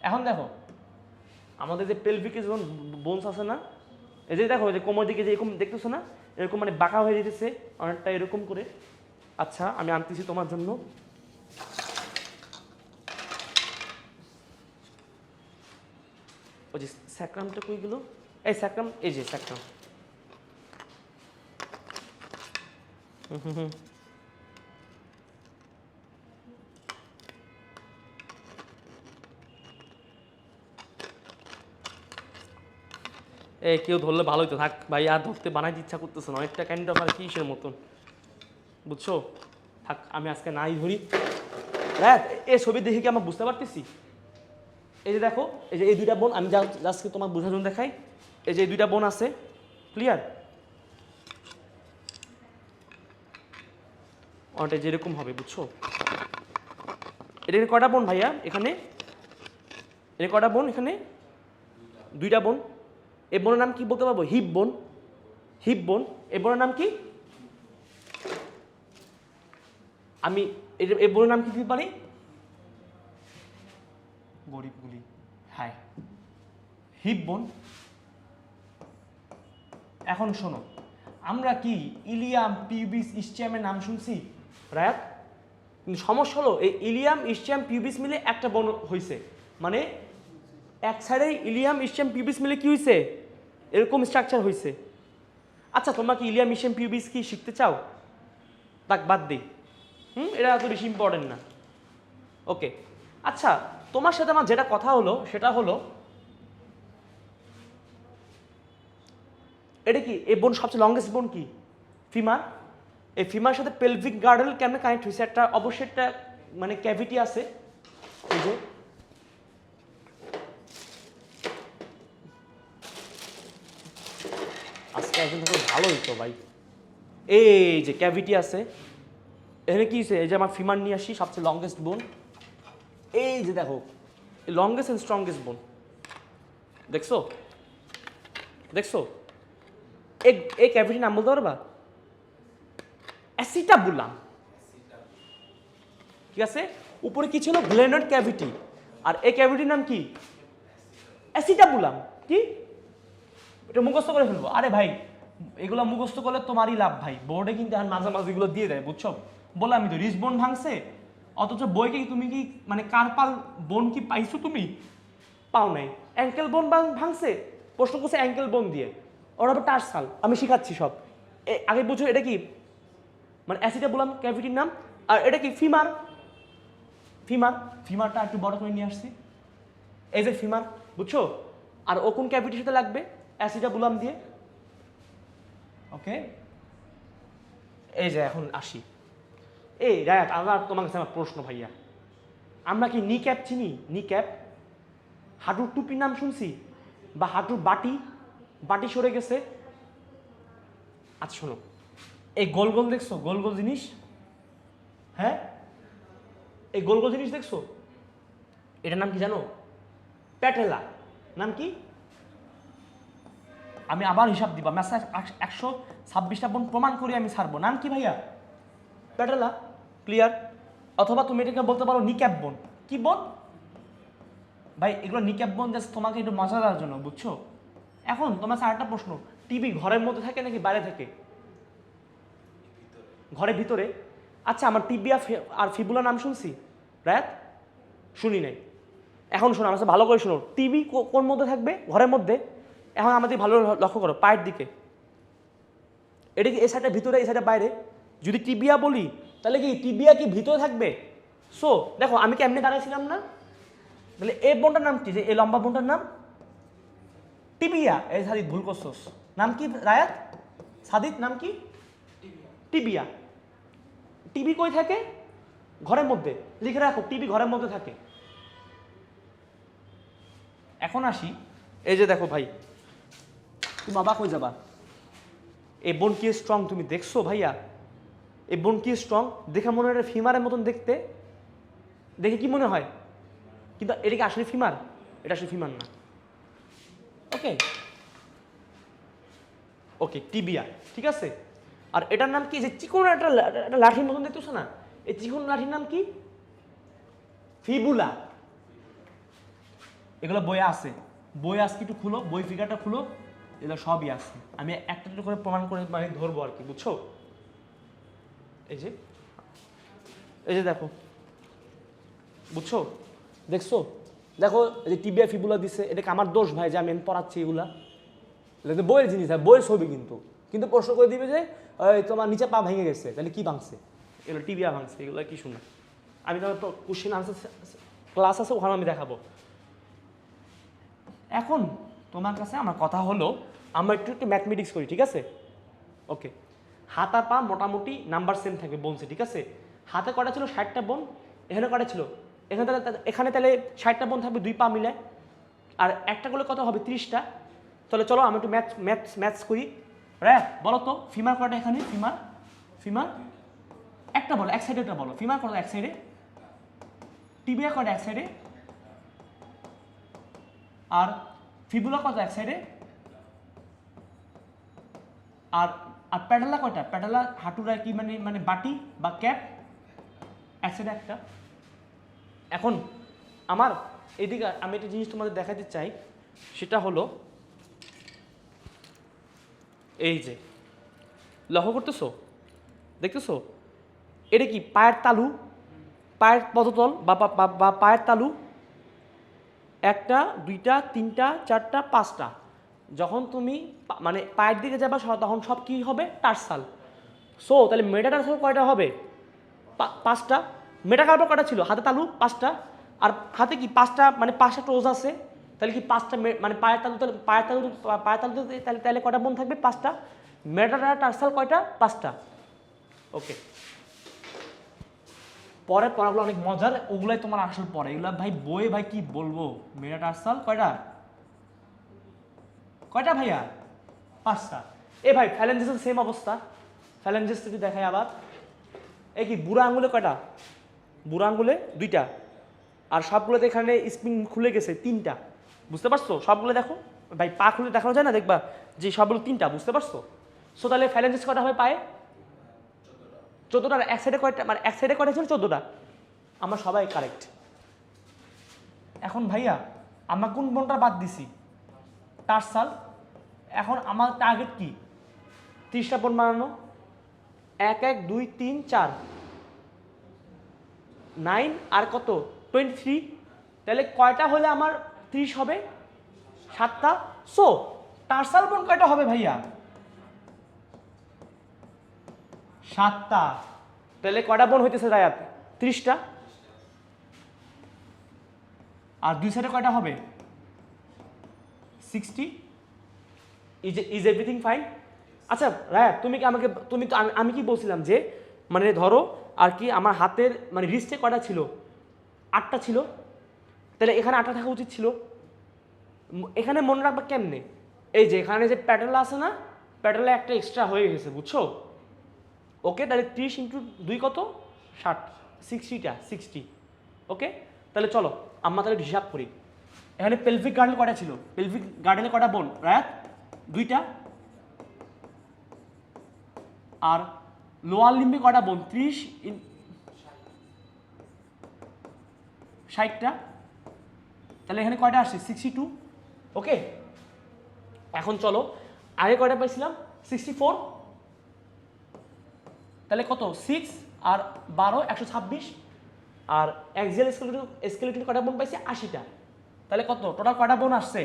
এখন দেখো আমাদের যে পেলভিকে যখন বোনস আছে না, এই যে দেখো যে কোমর দিকে যে এরকম দেখতেছো না, এরকম মানে বাঁকা হয়ে যেতেছে অনেকটা এরকম করে। আচ্ছা আমি আনতেছি তোমার জন্য, ওই যে স্যাক্রামটা কই গেল? এই স্যাক্রাম, এই যে স্যাক্রাম। কেউ ধরলে ভালোই তো থাক ভাই, আর ধরতে বানাইতে ইচ্ছা করতেছে না, অনেকটা কাইন্ড অফ আর কিসের মতন, বুঝছো? থাক আমি আজকে নাই ধরি। রাত এই ছবি দেখে কি আমরা বুঝতে পারতেছি? এই যে দেখো, এই যে এই দুইটা বোন, আমি জাস্ট তোমার বোঝার জন্য দেখাই। এই যে এই দুইটা বোন আছে, ক্লিয়ার? অনেকটা যেরকম হবে, বুঝছো? এটা কয়টা বোন ভাইয়া এখানে? এটা কয়টা বোন এখানে? দুইটা বোন। এই বোনের নাম কি বলতে পারবো? হিপ বোন। হিপ বোন। এই বোনের নাম কি? আমি এই বোনের নাম কি দিতে পারি? গরিবগুলি, হ্যাঁ, হিপ বোন। এখন শোনো, আমরা কি ইলিয়াম, পিউবিস, ইসচিয়ামের নাম শুনছি রায়াত? কিন্তু সমস্যা হলো এই ইলিয়াম, ইসচিয়াম, পিউবিস মিলে একটা বোন হয়েছে, মানে এক সাইডে ইলিয়াম, ইসচিয়াম, পিউবিস মিলে কি হয়েছে? এরকম স্ট্রাকচার হয়েছে। আচ্ছা তোমরা কি ইলিয়াম, ইসচিয়াম, পিউবিস কি শিখতে চাও? তাক বাদ দিই, এটা এত বেশি ইম্পর্টেন্ট না। ওকে, আচ্ছা তোমার সাথে আমার যেটা কথা হলো সেটা হলো, এটা কি এই বোন সবচেয়ে লংগেস্ট বোন কি? ফিমার। এই ফিমার সাথে পেলভিক গার্ডেল কেমনে কানেক্ট হয়েছে? একটা অবশ্যই একটা মানে ক্যাভিটি আছে, এই যে আজকে একজন থাকলে ভালো হইতো ভাই। এই যে ক্যাভিটি আছে, এখানে কি হয়েছে? এই যে আমার ফিমার নিয়ে আসি, সবচেয়ে লংগেস্ট বোন, এই যে দেখো লংগেস্ট অ্যান্ড স্ট্রংগেস্ট বোন, দেখছো? দেখছো এই ক্যাভিটির নাম বলতে পারবা? অ্যাসিটাবুলাম, ঠিক আছে? উপরে কি ছিল? Glenoid cavity. আর এই ক্যাভিটির নাম কি? অ্যাসিটাবুলাম। কি এটা মুখস্থ করে ফেলবো? আরে ভাই এগুলো মুখস্থ করলে তোমারই লাভ ভাই, বোর্ডে কিন্তু এখন মাঝামাঝি এগুলো দিয়ে দেয়, বুঝছো? বলে আমি তো রিস বোন ভাঙছে, অথচ বইকে তুমি কি মানে কার্পাল বোন কি পাইছো? তুমি পাও নাই। অ্যাঙ্কেল বোন ভাঙছে, প্রশ্ন করছে অ্যাঙ্কেল বোন দিয়ে, ওরা হবে টার্সাল। আমি শিখাচ্ছি সব, আগে বুঝো এটা কি মানে অ্যাসিটাবুলাম ক্যাভিটির নাম। আর এটা কি? ফিমার। ফিমার, ফিমারটা একটু বড় করে নিয়ে আসছি, এই যে ফিমার, বুঝছো? আর ও কোন ক্যাভিটির সাথে লাগবে? অ্যাসিটাবুলাম দিয়ে। ওকে, এই যে এখন আসি, এই রাইট, আবার তোমার কাছে আমার প্রশ্ন ভাইয়া, আমরা কি নি ক্যাপ চিনি? নি ক্যাপ, হাঁটুর টুপির নাম শুনছি, বা হাঁটুর বাটি, বাটি সরে গেছে। আচ্ছা শোনো, এই গোল গোল দেখছো? গোল গোল জিনিস, হ্যাঁ এই গোল গোল জিনিস দেখছো? এটার নাম কি জানো? প্যাটেলা। নাম কি? আমি আবার হিসাব দিব, আমি 126টা বোন প্রমাণ করে আমি ছাড়বো। নাম কি ভাইয়া? Patella, clear? অথবা তুমি এটাকে বলতে পারো নিক্যাপ বোন। কি বোন ভাই? এগুলো নিক্যাপ বোন জাস্ট তোমাকে একটু মজা দেওয়ার জন্য, বুঝছো? এখন তোমার আরেকটা প্রশ্ন, টিবি ঘরের মধ্যে থাকে নাকি বাইরে থাকে? ঘরের ভিতরে। আচ্ছা আমার টিবিয়া আর ফিবুলা নাম শুনছি রায়াত? শুনি নাই। এখন শোনো আমার ভালো করে শোনো, টিবি কোন মধ্যে থাকবে? ঘরের মধ্যে। এখন আমাদের ভালো লক্ষ্য করো পায়ের দিকে, এটা কি এই সাইডটা ভিতরে, এই সাইডটা বাইরে? যদি টিবিয়া বলি তাহলে কি টিবিয়া কি ভিতরে থাকবে? সো দেখো আমি কি এমনি দাঁড়াইছিলাম না? তাহলে এই বোনটার নাম কি? যে এই লম্বা বোনটার নাম টিবিয়া। এই সাদিত ভুল করছোস, নাম কি রায়াত? সাদিত নাম কি? টিবিয়া। টিবি কই থাকে? ঘরের মধ্যে। লিখে রাখো, টিবি ঘরের মধ্যে থাকে। এখন আসি, এই যে দেখো ভাই, তুমি অবাক হয়ে যাবা, এই বোন কি স্ট্রং তুমি দেখছো ভাইয়া? এই বোন কি স্ট্রং, দেখে মনে হয় ফিমারের মতন দেখতে, দেখে কি মনে হয়? কিন্তু এটা কি আসলে ফিমার? এটা আসলে ফিমার না। ওকে ওকে, টিবিয়া, ঠিক আছে। আর এটার নাম কি? যে চিকন একটা লাঠির মতন দেখতেছো না, এই চিকন লাঠির নাম কি? ফিবুলা। এগুলো বইয়ে আছে, বই আজকে একটু খুলো, বই ফিগারটা খুলো, এগুলো সবই আছে। আমি একটা একটু করে প্রমাণ করে মানে ধরবো আর কি, বুঝছো? এই যে, এই যে দেখো, বুঝছো? দেখছো? দেখো এই যে টিবিয়া ফিবুলা দিচ্ছে, এটাকে আমার দোষ ভাই যে আমি পড়াচ্ছি এগুলা? এটা বইয়ের জিনিস, বইয়ের ছবি, কিন্তু কিন্তু প্রশ্ন করে দিবে যে তোমার নিচে পা ভেঙে গেছে, তাহলে কি ভাঙছে? এগুলো টিবিয়া ভাঙছে, এগুলো কি শোনা? আমি তোমার কোশ্চেন আনসার ক্লাস আছে, ওখানে আমি দেখাবো। এখন তোমার কাছে আমার কথা হলো আমরা একটু একটু ম্যাথমেটিক্স করি, ঠিক আছে? ওকে, হাত আর পা মোটামুটি নাম্বার সেম থাকবে বোনসে, ঠিক আছে? হাতে কটা ছিল 60টা বোন, এখানে কটা ছিল, এখানে তাহলে 60টা বোন থাকবে 2 পা মিলে, আর একটা করলে কত হবে 30টা। তাহলে চলো আমি একটু ম্যাথস করি। বলো তো ফিমার কটা এখানে, ফিমার একটা বলো, এক সাইডে একটা বলো, ফিমার কটা এক সাইডে, টিবিয়া কটা এক সাইডে, আর ফিবুলা কত এক সাইডে, আর আর প্যাডালা কয়টা, প্যাডালা হাঁটুরা কি মানে মানে বাটি বা ক্যাপ এক সাইডে একটা। এখন আমার এদিকে আমি একটা জিনিস তোমাদের দেখাতে চাই, সেটা হলো এই যে লক্ষ্য করতেছো, দেখতেছো এটা কি পায়ের তালু, পায়ের পদতল বা পায়ের তালু, 1টা 2টা 3টা 4টা 5টা। যখন তুমি মানে পায়ের দিকে যাবা তখন সব কি হবে, টার্সাল। সো তাহলে মেটাটার্সাল কয়টা হবে, 5টা। মেটাকার্পাল কয়টা ছিল, হাতে তালু 5টা, আর হাতে কি 5টা মানে 5টা টোজ আছে, তাহলে কি 5টা মানে পায়ের তালু, তাহলে তাহলে কয়টা বোন থাকবে, 5টা। মেটাটার্সাল কয়টা, 5টা। ওকে, পরের পড়াগুলো অনেক মজার, ওগুলাই তোমার আসল পড়ে, এগুলো ভাই বই ভাই কি বলবো। মেটাটার্সাল কয়টা কয়টা ভাইয়া, 5টা। এ ভাই ফ্যালেঞ্জেসের সেম অবস্থা, ফ্যালেঞ্জেস যদি দেখায় আবার, এই কি বুড়া আঙুলে কয়টা, বুড়া আঙুলে 2টা, আর সবগুলোতে এখানে স্প্রিং খুলে গেছে 3টা, বুঝতে পারছো? সবগুলো দেখো ভাই, পা খুলে দেখানো যায় না, দেখবা যে সবগুলো 3টা, বুঝতে পারছো? সো তাহলে ফ্যালেঞ্জেস কয়টা হয় পায়ে, 14টা। এক সাইডে কয়টা, মানে এক সাইডে কয়টা ছিল, 14টা। আমরা সবাই কারেক্ট। এখন ভাইয়া আমরা কোন বোনটা বাদ দিছি, টার্সাল। এখন আমার টার্গেট কি, 30টা বোন বানানো। 1 1 2 3 4 9 আর কত 23। তাহলে কয়টা হলে আমার 30 হবে, 7টা। সো টার্সাল বোন কয়টা হবে ভাইয়া, 7টা। তাহলে কয়টা বোন হইতেছে রায়াত, 30টা। আর 2 সাইডে কয়টা হবে, 60। Is everything fine? আচ্ছা রায়াত, তুমি কি আমাকে, তুমি তো আমি কি বলছিলাম যে মানে ধরো আর কি আমার হাতের মানে রিস্টে কয়টা ছিল, 8টা ছিল, তাহলে এখানে 8টা থাকা উচিত ছিল। এখানে মনে রাখবা কেমনে, এই যে এখানে যে প্যাডেল আছে না, প্যাডেলে একটা এক্সট্রা হয়ে গেছে, বুঝছো? ওকে, তাহলে 30 ইন্টু 2 কত, 60, 60টা 60। ওকে, তাহলে চলো আমরা তাহলে হিসাব করি। এখানে পেলভিক গার্ডেল কয়টা ছিল, পেলভিক গার্ডেলে কয়টা বোন রায়াত, 2টা। আর লোয়ার লিম্বে কয়টা বোন, 60টা। তাহলে এখানে কয়টা আসছে, 62। ওকে, এখন চলো আগে কয়টা পাইছিলাম, 64। তাহলে কত, 6 আর 12 126। আর অ্যাক্সিয়াল স্কেলেটন কয়টা বোন পাইছি, 80টা। তাহলে কত টোটাল কয়টা বোন আসছে,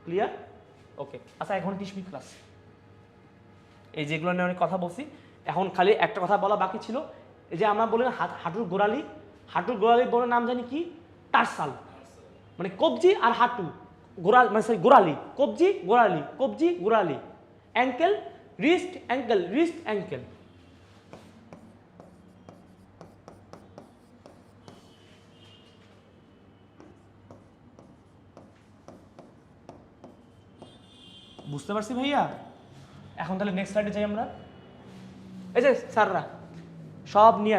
ক্লিয়ার? ওকে, আচ্ছা এখন 30 মিনিট ক্লাস, এই যেগুলো নিয়ে অনেক কথা বলছি, এখন খালি একটা কথা বলা বাকি ছিল। এই যে আমরা বললাম হাঁটুর গোড়ালি, হাঁটুর গোড়ালি বোনের নাম জানি কি, টার্সাল। মানে কবজি আর হাঁটু, গোড়ালি মানে সরি গোড়ালি, কবজি গোড়ালি, কবজি গোড়ালি। Ankle wrist, ankle wrist, ankle. বুঝতে পারছি ভাইয়া? এখন তাহলে নেক্সট স্লাইডে যাই আমরা। এই যে স্যাররা সব নিয়ে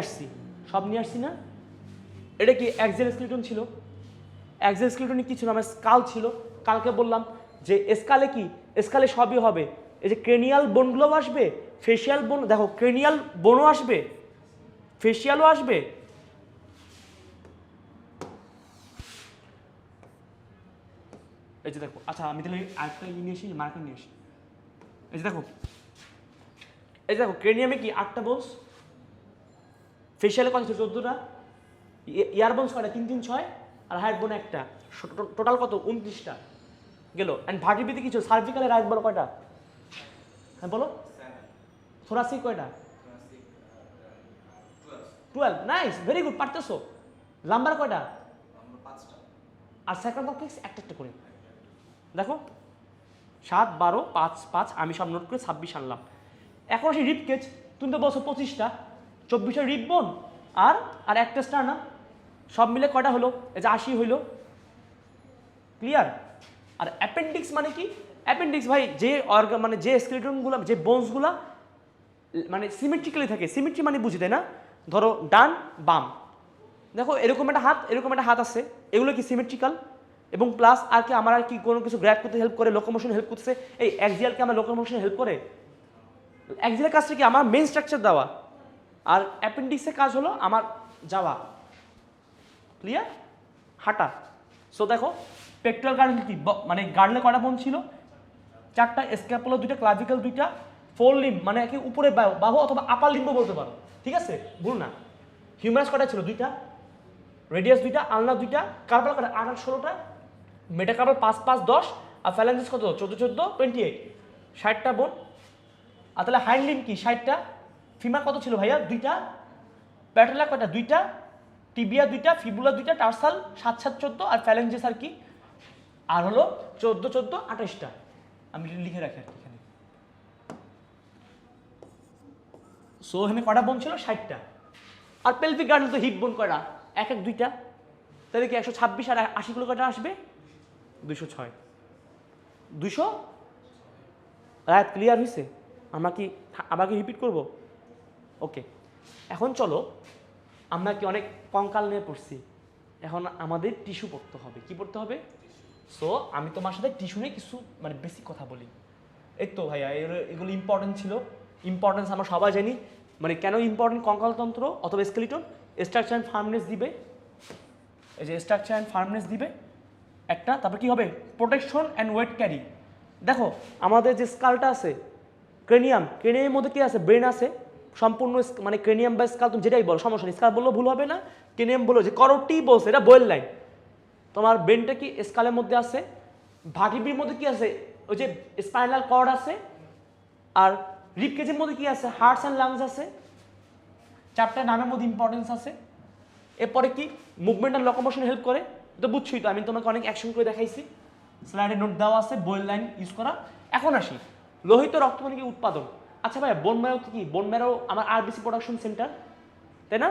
আসছি না? এটা কি অ্যাক্সিয়াল স্কেলেটন ছিল, অ্যাক্সিয়াল স্কেলেটনে কি ছিল, আমার স্কাল ছিল। কালকে বললাম যে স্কালে কি, স্কালে সবই হবে, এই যে ক্রেনিয়াল বোনগুলোও আসবে, ফেশিয়াল বোন, দেখো ক্রেনিয়াল বোনও আসবে, ফেশিয়ালও আসবে। এই যে দেখো, আচ্ছা আমি তাহলে আরেকটা নিয়ে আসি, মার্কার নিয়ে আসি। এই যে দেখো, ক্রেনিয়ামে কি 8টা বোনস, ফেশিয়ালে কত ছিল, 14টা। ইয়ার বোনস কয়টা, 3 3 6, আর হাইট বোন একটা, টোটাল কত, 29টা গেল। অ্যান্ড ভার্টিবিতে কিছু, সার্ভিকালে রাইট বলো কয়টা, হ্যাঁ বলো, থোরাসিক কয়টা, 12। নাইস, ভেরি গুড, পারতেছো। লাম্বার কয়টা, আর সেকেন্ড কমপ্লেক্স একটা একটা করে। দেখো 7, 12, 5, 5 আমি সব নোট করে 26 আনলাম। এখন আসি রিপ কেজ, তুমি তো বলছো 25টা, 24টা রিপ বোন আর আর একটা স্টার না, সব মিলে কয়টা হলো? এই যে 80 হইলো। ক্লিয়ার? আর অ্যাপেন্ডিক্স মানে কি? অ্যাপেন্ডিক্স ভাই যে মানে যে স্কেলেটনগুলো, যে বোনসগুলো মানে সিমেট্রিক্যালি থাকে। সিমেট্রি মানে বুঝি, তাই না? ধরো ডান বাম, দেখো এরকম একটা হাত, এরকম একটা হাত আছে, এগুলো কি সিমেট্রিক্যাল? এবং প্লাস আর কি আমার আর কি কোনো কিছু গ্র্যাব করতে হেল্প করে, লোকোমোশন হেল্প করতেছে। এই অ্যাক্সিয়ালকে আমার লোকোমোশন হেল্প করে। অ্যাক্সিয়ালের কাজটা কি? আমার মেইন স্ট্রাকচার দেওয়া, আর অ্যাপেন্ডিক্সের কাজ হলো আমার যাওয়া। ক্লিয়ার? হাঁটা। সো দেখো পেক্টোরাল গার্ডেল কি, মানে গার্ডলে কয়টা বোন ছিল? 4টা, স্ক্যাপুলা 2টা, ক্লাভিকেল 2টা, ফোর লিম্ব মানে কি উপরে বাহু অথবা আপার লিম্ব বলতে পারো, ঠিক আছে? ভুল না। হিউমারাস কয়টা ছিল? 2টা, রেডিয়াস 2টা, আলনা 2টা, কার্পাল কয়টা? 8 আর 16টা, মেটাকার্পাল 5, 5, 10, আর ফ্যালেঞ্জিস কত? 14, 14, 28, 60টা বোন। আর তাহলে হাইন্ড লিম্ব কি? 60টা। ফিমার কত ছিল ভাইয়া? 2টা। প্যাটেলা কয়টা? 2টা। টিবিয়া 2টা, ফিবুলা 2টা, টার্সাল 7, 7, 14, আর ফ্যালেঞ্জিস আর কি? আর হলো 14, 14, 28টা। আমি লিখে রাখি আর কি এখানে। সো এখানে কয়টা বোন ছিল? 60টা। আর পেলভিক গার্ডেল তো হিপ বোন কয়টা? 1, 1, 2টা। তাহলে কি 126 আর 80 গুলো কয়টা আসবে? 206। 200 রাইট? ক্লিয়ার হয়েছে? আমরা কি আবার কি রিপিট করব? ওকে, এখন চলো আমরা কি অনেক কঙ্কাল নিয়ে পড়ছি, এখন আমাদের টিস্যু পড়তে হবে। কি পড়তে হবে? সো আমি তোমার সাথে টিস্যু নিয়ে কিছু মানে বেসিক কথা বলি। এই তো ভাইয়া এগুলো ইম্পর্টেন্ট ছিল। ইম্পর্টেন্স আমরা সবাই জানি, মানে কেন ইম্পর্টেন্ট কঙ্কালতন্ত্র অথবা স্কেলিটন? স্ট্রাকচার অ্যান্ড ফার্মনেস দিবে, এই যে স্ট্রাকচার অ্যান্ড ফার্মনেস দিবে একটা। তারপর কি হবে? Protection and wait carry. দেখো আমাদের যে স্কালটা আছে, ক্রেনিয়াম, ক্রেনিয়ামের মধ্যে কি আছে? ব্রেন আছে সম্পূর্ণ, মানে ক্রেনিয়াম বা স্কাল তুমি যেটাই বলো সমস্যা নেই, স্কাল বললেও ভুল হবে না, ক্রেনিয়াম বলো, যে করোটি বলছে, এটা বইয়ের লাইন। তোমার ব্রেনটা কি স্কালের মধ্যে আছে, ভার্টিব্রির মধ্যে কি আছে? ওই যে স্পাইনাল কর্ড আছে, আর রিব কেজের মধ্যে কি আছে? হার্টস অ্যান্ড লাংস আছে। 4টা নামের মধ্যে ইম্পর্টেন্স আছে। এরপরে কি? মুভমেন্ট অ্যান্ড লোকোমোশন হেল্প করে, তো বুঝছোই তো, আমি তোমাকে অনেক অ্যাকশন করে দেখাইছি, স্লাইডে নোট দেওয়া আছে, বইয়ের লাইন ইউজ করা। এখন আসি লোহিত রক্তকণিকা উৎপাদন। আচ্ছা ভাই বোন ম্যারো কি? বোন ম্যারো আমার আরবিসি প্রোডাকশন সেন্টার, তাই না?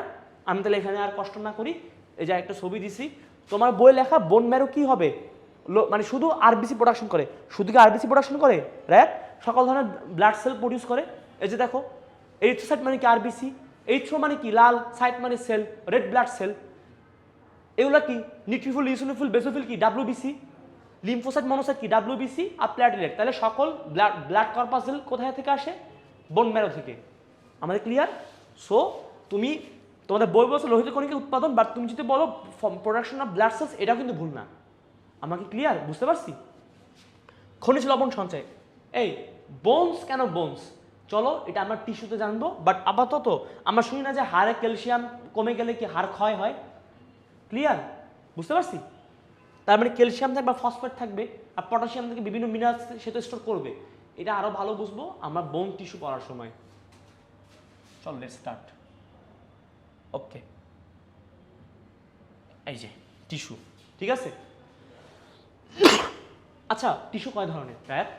আমি তাহলে এখানে আর কষ্ট না করি, এই যে একটা ছবি দিছি, তোমার বই লেখা বোন ম্যারো কি হবে? মানে শুধু আরবিসি প্রোডাকশন করে। শুধু কি আরবিসি প্রোডাকশন করে? রাইট? সকল ধরনের ব্লাড সেল প্রডিউস করে। এই যে দেখো এরিথ্রোসাইট মানে কি? আরবিসি। এইথ্রো মানে কি? লাল, সাইট মানে সেল, রেড ব্লাড সেল। এগুলা কি? নিউট্রিফিল, ইউসিনোফিল, বেসোফিল কি? ডাব্লিউবিসি। লিম্ফোসাইট, মনোসাইট কি? ডাব্লিউবিসি। আর প্ল্যাটিলেট। তাহলে সকল ব্লাড কর্পাসেল কোথায় থেকে আসে? বোন ম্যারো থেকে। আমাদের ক্লিয়ার? সো তুমি তোমাদের বই বলছো লোহিত কণিকা উৎপাদন, বাট তুমি যদি বলো প্রোডাকশন অফ ব্লাড সেলস, এটাও কিন্তু ভুল না। আমাকে ক্লিয়ার? বুঝতে পারছি? খনিজ লবণ সঞ্চয়। এই বোনস কেন বোনস? চলো এটা আমরা টিস্যুতে জানবো, বাট আপাতত আমরা শুনি না যে হাড়ে ক্যালসিয়াম কমে গেলে কি হাড় ক্ষয় হয়? ক্লিয়ার? বুঝতে পারছি? তার মানে ক্যালসিয়াম থাকবে, ফসফেট থাকবে, আর পটাশিয়াম থেকে বিভিন্ন মিনারেলস সে তো স্টোর করবে। এটা আরো ভালো বুঝবো আমরা বোন টিস্যু পড়ার সময়। চল লেটস স্টার্ট। ওকে, এই যে টিস্যু, ঠিক আছে? আচ্ছা টিস্যু কয় ধরনের? রায়াত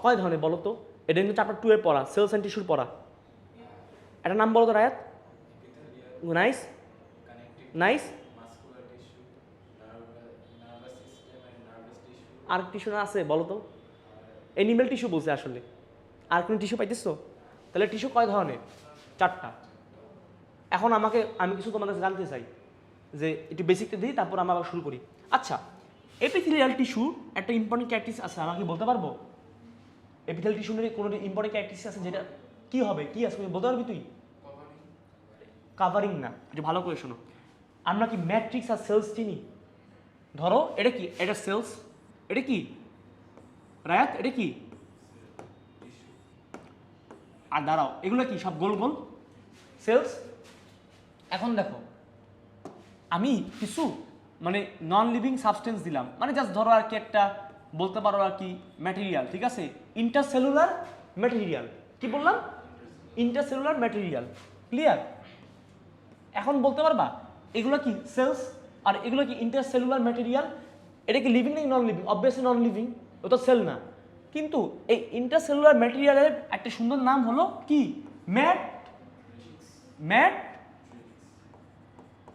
কয় ধরনের বলো তো? এটা কিন্তু চ্যাপ্টার 2 এর পড়া, সেলস অ্যান্ড টিস্যুর পড়া। একটা নাম বলো তো রায়াত। Nice nice. আর টিস্যু না আছে বলো তো? অ্যানিমেল টিস্যু বলছে আসলে। আর কোনো টিস্যু পাইতেছো? তাহলে টিস্যু কয় ধরনের? 4টা। এখন আমি কিছু তোমাদের কাছে জানতে চাই, যে একটু বেসিকটা দিই, তারপর আমরা আবার শুরু করি। আচ্ছা এপিথেলিয়াল টিস্যু একটা ইম্পর্টেন্ট ক্যারেক্টারিস্টিক্স আছে, আমাকে বলতে পারবো? এপিথেলিয়াল টিস্যুর কোনো ইম্পর্টেন্ট ক্যারেক্টারিস্টিক্স আছে যেটা কি হবে? কি আছে বলতে পারবি তুই? কাভারিং না, এটা ভালো করে শোনো। আমরা কি ম্যাট্রিক্স আর সেলস চিনি? ধরো এটা কি? এটা সেলস। এটা কি রায়াত? এটা কি? আর দাঁড়াও, এগুলো কি? সব গোল গোল সেলস। এখন দেখো আমি কিছু মানে নন লিভিং সাবস্টেন্স দিলাম, মানে জাস্ট ধরো আর কি একটা বলতে পারো আর কি ম্যাটেরিয়াল, ঠিক আছে? Intercellular material. কি বললাম? Intercellular material. ক্লিয়ার? এখন বলতে পারবা এগুলো কি? সেলস। আর এগুলো কি ইন্টারসেলুলার ম্যাটেরিয়াল, এটা কি লিভিং নাকি non living? Obviously non living, ও তো সেল না। কিন্তু এই ইন্টারসেলুলার ম্যাটেরিয়ালের একটা সুন্দর নাম হলো কি? ম্যাট।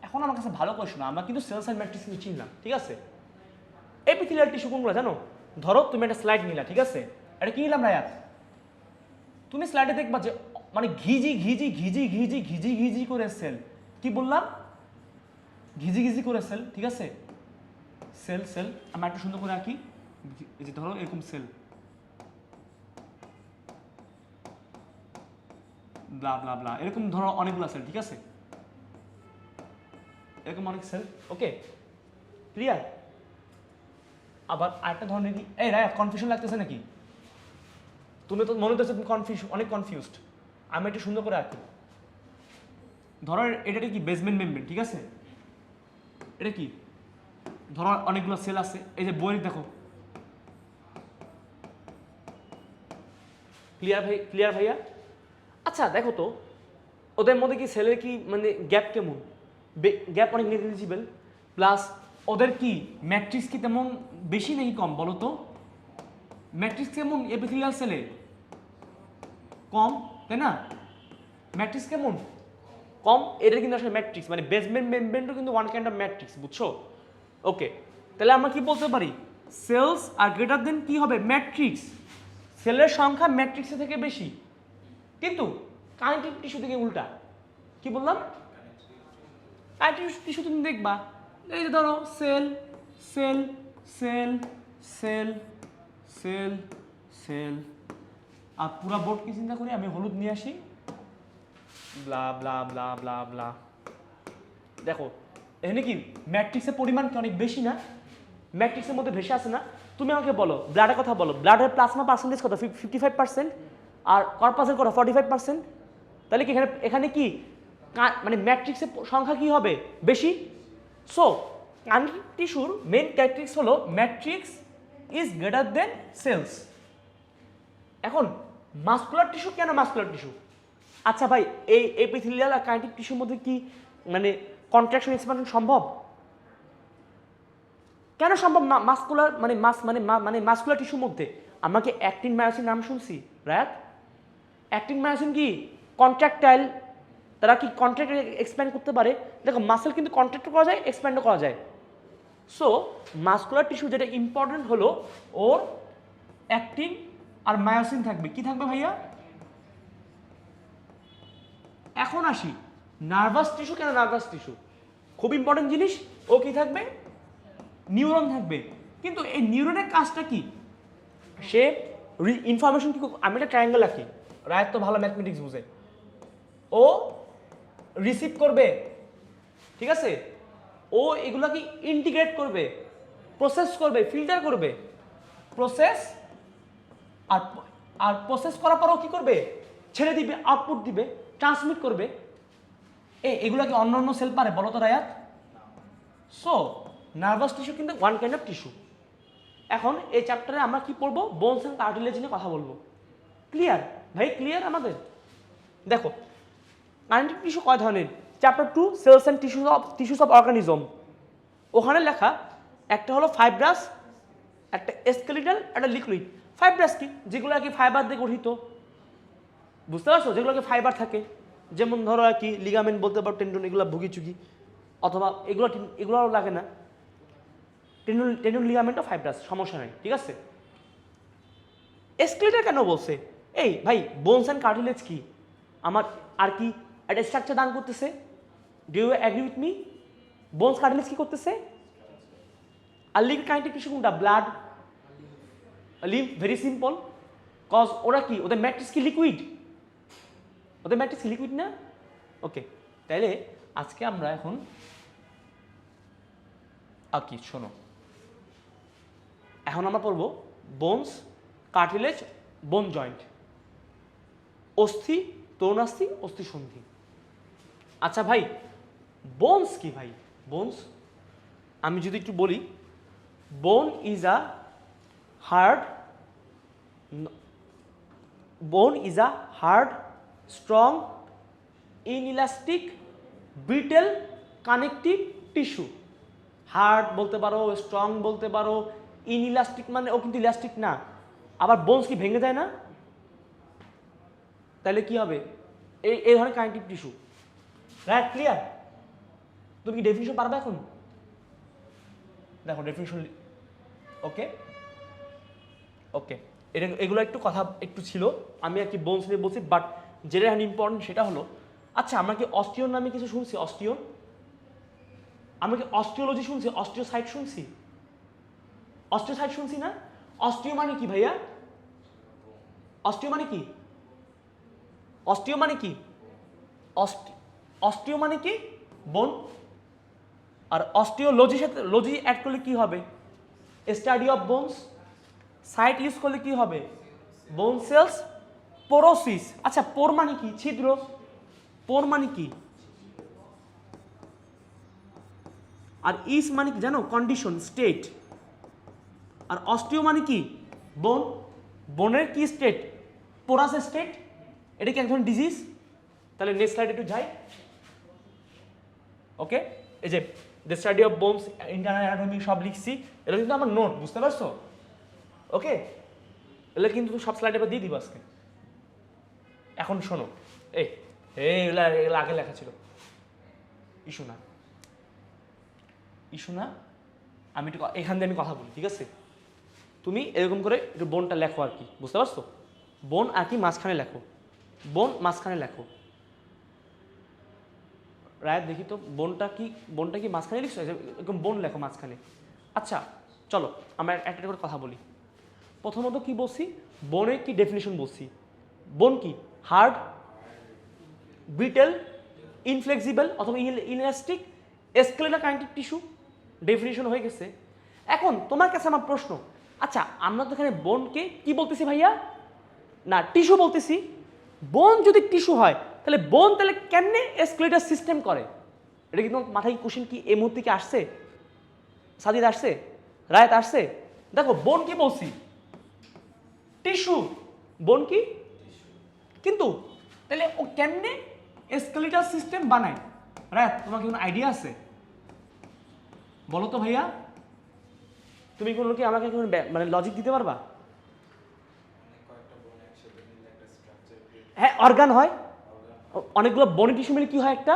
এখন আমার কাছে ভালো করে শোনো, আমরা কিন্তু সেলস অ্যান্ড ম্যাট্রিক্স নিয়ে চিনলাম, ঠিক আছে? এপিথেলিয়াল টিস্যু কোনগুলো জানো? ধরো তুমি একটা স্লাইড নিলা, ঠিক আছে? এটা কি নিলাম রায়াত? তুমি স্লাইডে দেখবা যে মানে ঘিজি করে সেল। কি বললাম? ঘিজি করে সেল, ঠিক আছে? সেল আমরা একটু সুন্দর করে আঁকি। এই যে ধরো এরকম সেল, ব্লা ব্লা ব্লা, এরকম ধরো অনেকগুলো সেল, ঠিক আছে? এরকম অনেক সেল, ওকে ক্লিয়ার? আবার আরেকটা ধরনের কি, এই রায়াত কনফিউশন লাগতেছে নাকি? তুমি তো মনে হচ্ছে তুমি অনেক কনফিউজড। আমি একটু সুন্দর করে আঁকি। ধরো এটা কি বেসমেন্ট মেমব্রেন, ঠিক আছে? এটা কি? ধরো অনেকগুলো সেল আছে, এই যে বই দেখো। ক্লিয়ার ভাইয়া? আচ্ছা দেখো তো ওদের মধ্যে কি সেলের কি মানে গ্যাপ কেমন? গ্যাপ অনেক নেগলিজিবল, প্লাস ওদের কি ম্যাট্রিক্স কি তেমন বেশি নাকি কম বলো তো? ম্যাট্রিক্স কেমন এপিথেলিয়াল সেলে? কম, তাই না? ম্যাট্রিক্স কেমন? কম। এটা কিন্তু আসলে ম্যাট্রিক্স, মানে বেসমেন্ট মেমব্রেনও কিন্তু ওয়ান কাইন্ড অফ ম্যাট্রিক্স, বুঝছো? ওকে, তাহলে আমরা কি বলতে পারি? সেলস আর গ্রেটার দেন কি হবে? ম্যাট্রিক্স। সেলের সংখ্যা ম্যাট্রিক্সের থেকে বেশি, কিন্তু কানেক্টিভ টিস্যু থেকে উল্টা। কি বললাম? কানেক্টিভ টিস্যু তুমি দেখবা এই যে ধরো cell cell cell cell cell cell, আর পুরা বোর্ড কি চিন্তা করি আমি হলুদ নিয়ে আসি, ব্লা ব্লা ব্লা ব্লা ব্লা। দেখো এখানে কি ম্যাট্রিক্সের পরিমাণ কি অনেক বেশি না? ম্যাট্রিক্সের মধ্যে ভেসে আছে না? তুমি আমাকে বলো ব্লাডের কথা বলো, ব্লাডের প্লাজমা পার্সেন্টেজ কত? 55%, আর কর্পাসের কত? 45%। তাহলে কি এখানে কি মানে ম্যাট্রিক্সের সংখ্যা কি হবে? বেশি। সো কানেক্টিভ টিস্যুর মেইন ক্যারেক্টারিস্টিক্স হলো matrix is greater than cells. এখন মাসকুলার টিস্যু কেন মাসকুলার টিস্যু? আচ্ছা ভাই, এই এপিথেলিয়াল আর কানেক্টিভ টিস্যুর মধ্যে কি মানে কন্ট্রাকশন এক্সপানশন সম্ভব? কেন সম্ভব না? মাসকুলার মানে মাসকুলার টিস্যুর মধ্যে আমরা কি অ্যাক্টিন মায়োসিন নাম শুনছি রায়াত? অ্যাক্টিন মায়োসিন কি কন্ট্রাক্টাইল, তারা কি কন্ট্রাক্ট এক্সপ্যান্ড করতে পারে। দেখো মাসেল কিন্তু কন্ট্রাক্ট করা যায়, এক্সপ্যান্ডও করা যায়। সো মাসকুলার টিস্যু যেটা ইম্পর্টেন্ট হলো ওর অ্যাক্টিন আর মায়োসিন থাকবে। কি থাকবে ভাইয়া? এখন আসি নার্ভাস টিস্যু। কেন নার্ভাস টিস্যু? খুব ইম্পর্টেন্ট জিনিস। ও কি থাকবে? নিউরন থাকবে। কিন্তু এই নিউরনের কাজটা কি? সে ইনফরমেশন কি, আমি একটা ট্রায়াঙ্গেল আঁকি, রায়াত তো ভালো ম্যাথমেটিক্স বুঝে, ও রিসিভ করবে, ঠিক আছে? ও এগুলা কি ইন্টিগ্রেট করবে, প্রসেস করবে, ফিল্টার করবে, প্রসেস আর আর প্রসেস করার পরও কি করবে? ছেড়ে দিবে, আউটপুট দিবে, ট্রান্সমিট করবে। এগুলা কি অন্য অন্য সেল পারে বলো তো রায়াত? সো নার্ভাস টিস্যু কিন্তু ওয়ান কাইন্ড অফ টিস্যু। এখন এই চ্যাপ্টারে আমরা কি পড়বো? বোনস অ্যান্ড কার্টিলেজ নিয়ে কথা বলবো। ক্লিয়ার ভাই? ক্লিয়ার আমাদের? দেখো কানেক্টিভ টিস্যু কয় ধরনের? Chapter 2 cells and tissues of organism, ওখানে লেখা একটা হলো ফাইব্রাস, একটা স্কেলিটাল, একটা লিকুইড। ফাইব্রাস কি? যেগুলো আর কি ফাইবার দিয়ে গঠিত, বুঝতে পারছো? যেগুলোকে ফাইবার থাকে, যেমন ধরো আর কি লিগামেন্ট বলতে পারো, টেন্ডন, এগুলো ভুগি চুগি, অথবা এগুলোও লাগে না, টেন্ডন লিগামেন্টও ফাইব্রাস, সমস্যা নেই, ঠিক আছে? স্কেলিটাল কেন বলছে? এই ভাই বোনস অ্যান্ড কার্টিলেজ কি আমার আর কি একটা স্ট্রাকচার দান করতেছে। Do you agree with me? Bones cartilage কি করতেছে? আর লিকুইড কানেক্টিভ টিস্যু কোনটা? Blood, lymph. Very simple, cause ওরা কি, ওদের ম্যাট্রিক্স কি লিকুইড? ওদের ম্যাট্রিক্স কি লিকুইড না? ওকে, তাইলে আজকে আমরা এখন কি শোনো, এখন আমরা পড়বো বোনস, কার্টিলেজ, বোন জয়েন্ট, অস্থি, তরুণাস্থি, অস্থি সন্ধি। আচ্ছা ভাই বোনস কি ভাই? বোনস আমি যদি একটু বলি, bone is a hard, bone is a hard, strong, inelastic, brittle connective tissue. Hard বলতে পারো, স্ট্রং বলতে পারো, ইনইলাস্টিক মানে ও কিন্তু ইলাস্টিক না। আবার বোনস কি ভেঙে যায় না? তাহলে কি হবে? এই ধরনের কানেকটিভ টিস্যু। Right, clear? তুমি কি ডেফিনিশন পারবে এখন? দেখো ডেফিনিশন। ওকে ওকে, এগুলো একটু কথা একটু ছিল, আমি আর কি বোনস নিয়ে বলছি, বাট যেটা এখন ইম্পর্টেন্ট সেটা হলো, আচ্ছা আমরা কি অস্টিওন নামে কিছু শুনছি? অস্টিওন, আমরা কি অস্টিওলজি শুনছি? অস্টিওসাইট শুনছি? অস্টিওসাইট শুনছি না? অস্টিও মানে কি ভাইয়া? অস্টিও মানে কি? অস্টিও মানে কি? অস্টিও মানে কি? বোন। আর অস্টিওলজির সাথে লজি অ্যাড করলে কি হবে? Study of bones. Site use করলে কি হবে? বোন সেলস। পোরোসিস, আচ্ছা পোর মানে কি? ছিদ্র। পোর মানে কি? আর ইস মানে কি জানো? Condition, state. আর অস্টিও মানে কি? বোন। বোনের কি স্টেট? Porous state. এটা কি এক ধরনের ডিজিজ? তাহলে নেক্সট স্লাইড একটু যাই। ওকে, এই যে the study of bones, internal anatomy সব লিখছি, এটা কিন্তু আমার নোট, বুঝতে পারছো? ওকে, এগুলো কিন্তু সব স্লাইডে এবার দিয়ে দিব আজকে। এখন শোনো, এগুলো আগে লেখা ছিল। ইস্যু না, ইস্যু না, আমি একটু এখান দিয়ে আমি কথা বলি, ঠিক আছে? তুমি এরকম করে একটু বোনটা লেখো আর কি, বুঝতে পারছো? বোন আর কি মাঝখানে লেখো, বোন মাঝখানে লেখো। রায় দেখি তো বোনটা কি মাঝখানে লিখছো? এরকম বোন লেখো মাঝখানে। আচ্ছা চলো আমরা একটা করে কথা বলি। প্রথমত কি বলছি? বোনের কি ডেফিনিশন বলছি? বোন কি? হার্ড, ব্রিটেল, ইনফ্লেক্সিবল অথবা ইনএলাস্টিক, স্কেলেটাল কানেকটিভ টিস্যু। ডেফিনিশন হয়ে গেছে। এখন তোমার কাছে আমার প্রশ্ন, আচ্ছা আমরা তো এখানে বোনকে কি বলতেছি ভাইয়া? না টিস্যু বলতেছি। বোন যদি টিস্যু হয় তাহলে বোন তাহলে কেমনে স্কেলেটাল সিস্টেম করে? এটা কি তোমার মাথায় কোশ্চেন কি এই মুহূর্তে কি আসছে? সাদিদ আসছে? রায়ত আসছে? দেখো বোন কি বলছি? টিস্যু। বোন কি? কিন্তু তাহলে ও কেমনে স্কেলেটাল সিস্টেম বানায়? রায়ত তোমার কি কোনো আইডিয়া আছে? বলো তো ভাইয়া, তুমি কোনো কি আমাকে কোনো মানে লজিক দিতে পারবা? হ্যাঁ অর্গান হয়, অনেকগুলো বনি টিস্যু মিলে কি হয় একটা?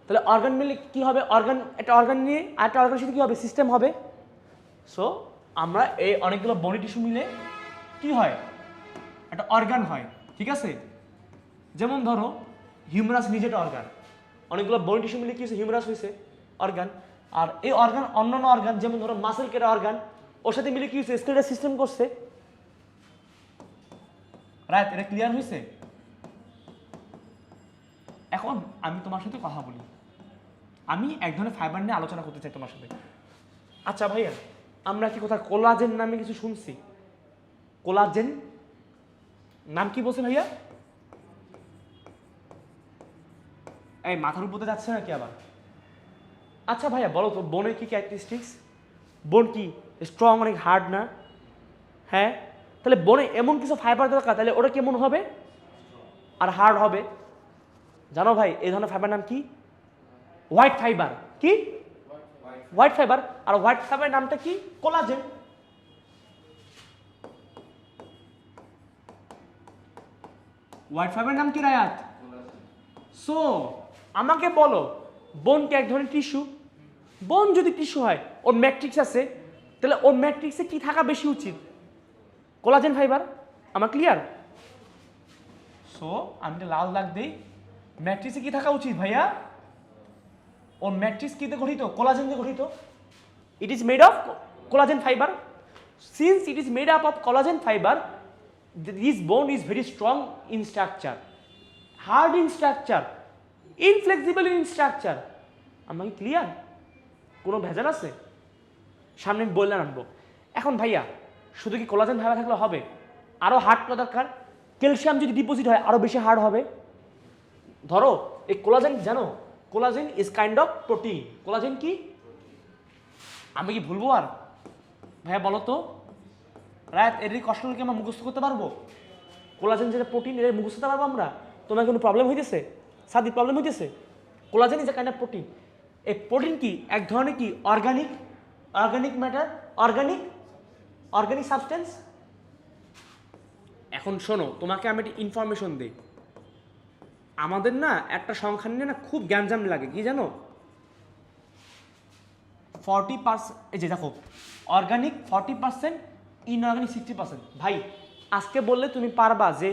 তাহলে অর্গান মিলে কি হবে? অর্গান, একটা অর্গান নিয়ে আর একটা অর্গানের সাথে কি হবে? সিস্টেম হবে। সো আমরা এই অনেকগুলো বনি টিস্যু মিলে কি হয়? একটা অর্গান হয়, ঠিক আছে? যেমন ধরো হিউমারাস নিজেটা অর্গান, অনেকগুলো বনি টিস্যু মিলে কি হয়েছে? হিউমারাস হয়েছে, অর্গান। আর এই অর্গান অন্যান্য অর্গান, যেমন ধরো মাসেল কেটা অর্গান, ওর সাথে মিলে কি হয়েছে? স্কেলেটাল সিস্টেম করছে। রাইট, এটা ক্লিয়ার হয়েছে? এখন আমি তোমার সাথে কথা বলি, আমি এক ধরনের ফাইবার নিয়ে আলোচনা করতে চাই তোমার সাথে। আচ্ছা ভাইয়া, আমরা কি কোথাও কোলাজেন নামে কিছু শুনছি? কোলাজেন নাম কি বলছে ভাইয়া? এই মাথার উপরে যাচ্ছে নাকি আবার? আচ্ছা ভাইয়া বলো তো বোনের কি ক্যারেক্টারিস্টিক্স? বোন কি স্ট্রং, অনেক হার্ড না? হ্যাঁ, তাহলে বোনে এমন কিছু ফাইবার দরকার, তাহলে ওটা কেমন হবে? আর হার্ড হবে। জানো ভাই এই ধরনের ফাইবার নাম কি? White fibre. কি? White fibre. আর হোয়াইট ফাইবার নামটা কি? কোলাজেন। হোয়াইট ফাইবার নাম কি রায়াত? সো আমাকে বলো, বোন কি এক ধরনের টিস্যু? বোন যদি টিস্যু হয়, ওর ম্যাট্রিক্স আছে, তাহলে ওর ম্যাট্রিক্সে কি থাকা বেশি উচিত? Collagen fibre. আমার ক্লিয়ার? সো আমি লাল দাগ দিই, ম্যাট্রিক্সে কি থাকা উচিত ভাইয়া? ওর ম্যাট্রিক্স কিতে গঠিত? কোলাজেন দিয়ে গঠিত। It is made of collagen fibre. Since it is made up of collagen fibre, this bone is very strong in structure, hard in structure, inflexible in structure. আমাকে ক্লিয়ার? কোনো ভেজাল আছে? সামনে আমি বললাম আনবো। এখন ভাইয়া শুধু কি কোলাজেন ফাইবার থাকলে হবে? আরও হার্ড করা দরকার। ক্যালসিয়াম যদি ডিপোজিট হয় আরও বেশি হার্ড হবে। ধরো এই কোলাজেন, জানো collagen is kind of protein. Collagen কি? আমি কি ভুলবো আর? ভাইয়া বলো তো রাত, এর কষ্ট কি আমরা মুখস্থ করতে পারবো? কোলাজেন যেটা প্রোটিন, এটা মুখস্থ করতে পারবো আমরা? তোমার কোনো প্রবলেম হইতেছে? সাদি প্রবলেম হইতেছে? Collagen is a kind of protein. এই প্রোটিন কি এক ধরনের কি অর্গানিক ম্যাটার, অর্গানিক সাবস্টেন্স। এখন শোনো, তোমাকে আমি একটা ইনফরমেশন দিই। আমাদের না একটা সংখ্যা নিয়ে না খুব গ্যাঞ্জাম লাগে, কি জানো? 40%, এই যে দেখো, অর্গানিক 40%, ইনঅর্গানিক 60%। ভাই আজকে বললে তুমি পারবা যে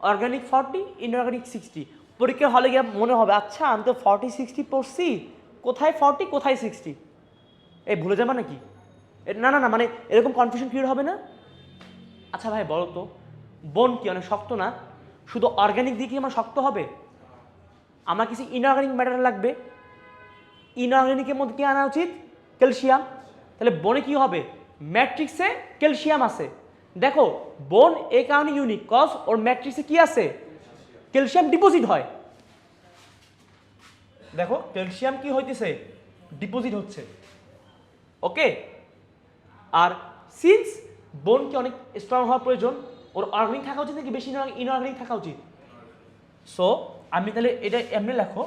অর্গানিক 40, ইনঅর্গানিক 60? পরীক্ষা হলে গিয়ে মনে হবে আচ্ছা আমি তো 40-60 পড়ছি, কোথায় 40 কোথায় 60? এই ভুলে যাবা নাকি? না না না, মানে এরকম কনফিউশন ক্রিয়েট হবে না? আচ্ছা ভাই বলো তো, বোন কি অনেক শক্ত না? শুধু অর্গানিক দিয়ে কি আমার শক্ত হবে? আমার কিছু ইনঅর্গানিক ম্যাটার লাগবে। ইনঅর্গানিকের মধ্যে কি আনা উচিত? ক্যালসিয়াম। তাহলে বোনে কি হবে? ম্যাট্রিক্সে ক্যালসিয়াম আছে। দেখো বোন এই কারণে ইউনিক, কজ ওর ম্যাট্রিক্সে কি আছে? ক্যালসিয়াম ডিপোজিট হয়। দেখো ক্যালসিয়াম কি হইতেছে? ডিপোজিট হচ্ছে। ওকে, আর সিন্স বোন কি অনেক স্ট্রং হওয়ার প্রয়োজন, ওর অর্গানিক থাকা উচিত নাকি বেশি ইনঅর্গানিক থাকা উচিত? সো আমি তাহলে এটা এমনি লেখো,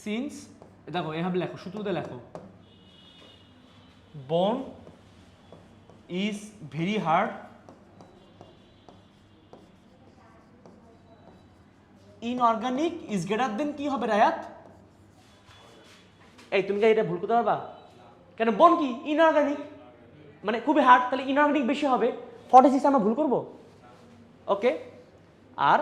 সিন্স, দেখো এভাবে লেখো, শুধুতে লেখো, বোন is very hard inorganic is greater দেন কি হবে রায়াত? এই তুমি কি এটা ভুল করতে পারবা? কেন, বোন কি ইনঅর্গানিক, মানে খুবই হার্ড, তাহলে ইনঅর্গানিক বেশি হবে। 46 আমরা ভুল করবো? ওকে, আর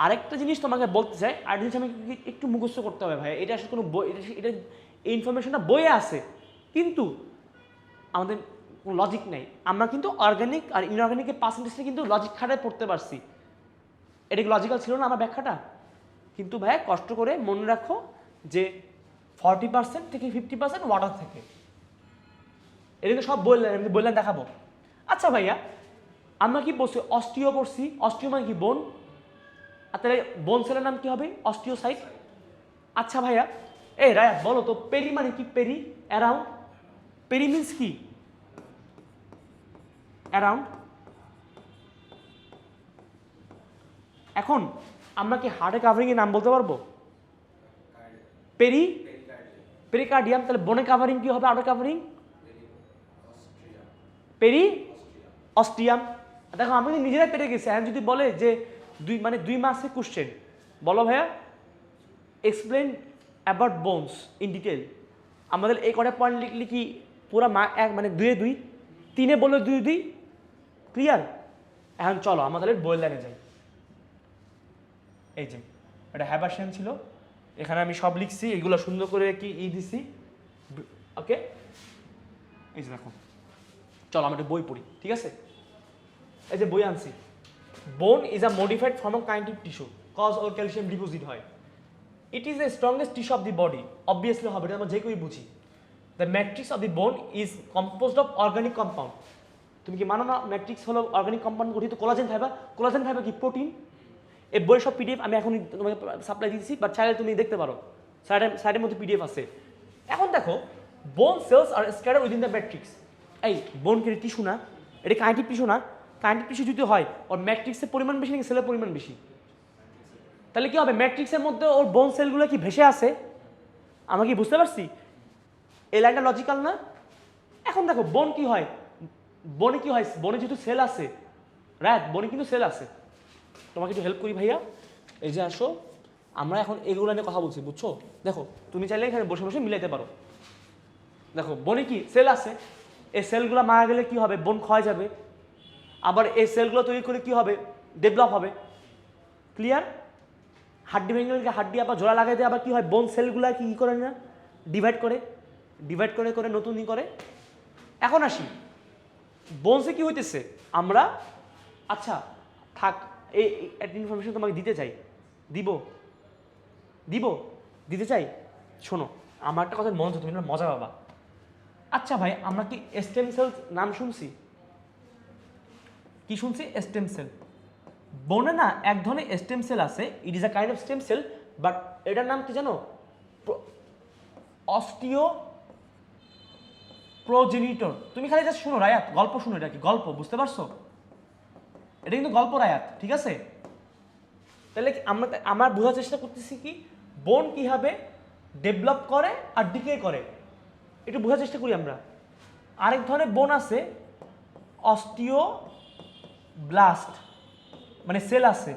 আরেকটা জিনিস তোমাকে বলতে চাই, আর জিনিস আমাকে একটু মুখস্থ করতে হবে ভাই। এটা আসলে কোনো বই, এটা এই ইনফরমেশনটা বইয়ে আছে কিন্তু আমাদের কোনো লজিক নেই। আমরা কিন্তু অর্গানিক আর ইনঅর্গানিকের পার্সেন্টেজটা কিন্তু লজিক খাটায় পড়তে পারছি। এটা কি লজিক্যাল ছিল না আমার ব্যাখ্যাটা? কিন্তু ভাই কষ্ট করে মনে রাখো যে 40% থেকে 50% ওয়াটার থাকে। এটা কিন্তু সব বললেন দেখাবো। আচ্ছা ভাইয়া, আমরা কি বলছি? অস্টিও পড়ছি। অস্টিও মানে কি? বোন। আর তাহলে বোন সেলের নাম কি হবে? অস্টিওসাইট। আচ্ছা ভাইয়া, এই রায়াত বলো তো, পেরি মানে কি? Peri, around. পেরি মিন্স কি? অ্যারাউন্ড। এখন আমরা কি হার্টে কাভারিং এর নাম বলতে পারবো? পেরিকার্ডিয়াম। তাহলে বোনে কাভারিং কি হবে? Outer covering periosteum. দেখো আমি নিজেরাই পেরে গেছি। এখন যদি বলে যে 2 মাসে কোশ্চেন, বলো ভাইয়া explain about bones in detail, আমাদের এই কটা পয়েন্ট লিখলে কি পুরো মানে 2-2, 3 বললে 2-2 ক্লিয়ার? এখন চলো আমাদের বইয়ের লাইনে যাই। এই যে এটা হ্যাবাসিয়ান ছিল, এখানে আমি সব লিখছি, এগুলো সুন্দর করে কি দিছি। ওকে, এই যে দেখো, চলো আমরা একটা বই পড়ি, ঠিক আছে? এই যে বই আনছি, bone is a modified form of kinetic tissue cause ওর ক্যালসিয়াম ডিপোজিট হয়। It is the strongest tissue of the body, obviously হবে, এটা আমরা যে কেউই বুঝি। দ্য ম্যাট্রিক্স অফ দি বোন is composed of organic compound. তুমি কি মানো না ম্যাট্রিক্স হলো অর্গানিক কম্পাউন্ড গঠিত? Collagen fibre. কোলাজেন ফাইবার কি? প্রোটিন। এই বইয়ের সব পিডিএফ আমি এখন তোমাকে সাপ্লাই দিচ্ছি, বাট চাইলে তুমি দেখতে পারো, সাইডের মধ্যে পিডিএফ আছে। এখন দেখো, বোন সেলস আর স্ক্যাটার উইদিন দ্য ম্যাট্রিক্স। এই বোন কি টিস্যু না? এটা কাইনেটিক টিস্যু না? কাইনেটিক টিস্যু যদি হয়, ওর ম্যাট্রিক্সের পরিমাণ বেশি নাকি সেলের পরিমাণ বেশি? তাহলে কি হবে? ম্যাট্রিক্সের মধ্যে ওর বোন সেলগুলো কি ভেসে আছে? আমরা কি বুঝতে পারছি? এই লাইনটা লজিক্যাল না? এখন দেখো বোন কি হয়, বনে কি হয়? বনে যেহেতু সেল আছে, রাইট, বনে কিন্তু সেল আছে। তোমাকে একটু হেল্প করি ভাইয়া, এই যে আসো, আমরা এখন এগুলো নিয়ে কথা বলছি, বুঝছো? দেখো তুমি চাইলে এখানে বসে বসে মিলাইতে পারো। দেখো বনে কি সেল আছে, এই সেলগুলো মারা গেলে কি হবে? বোন ক্ষয় যাবে। আবার এই সেলগুলো তৈরি করে কি হবে? ডেভেলপ হবে। ক্লিয়ার? হাড্ডি ভেঙে গেলে হাড্ডি আবার জোড়া লাগাইতে আবার কি হয়? বোন সেলগুলো কি করে না? ডিভাইড করে করে নতুন ই করে। এখন আসি, বোনসে কি হইতেছে? আমরা আচ্ছা থাক, এই একটা ইনফরমেশন তোমাকে দিতে চাই। দিতে চাই। শোনো আমার একটা কথা মনে হচ্ছে, তুমি মজা পাবা। আচ্ছা ভাই, আমরা কি স্টেম সেল নাম শুনছি? কি শুনছি? Stem cell. বোনে না এক ধরনের স্টেম সেল আছে, it is a kind of stem cell, but এটার নাম কি জানো? Osteo progenitor. তুমি খালি জাস্ট শুনো রায়াত, গল্প শুনো, এটা কি গল্প, বুঝতে পারছো? এটা কিন্তু গল্পর আয়াত, ঠিক আছে? তাহলে আমরা বোঝার চেষ্টা করতেছি কি বোন কিভাবে ডেভেলপ করে আর ডিকে করে, একটু বোঝার চেষ্টা করি আমরা। আরেক ধরনের বোন আছে অস্টিওব্লাস্ট, মানে সেল আছে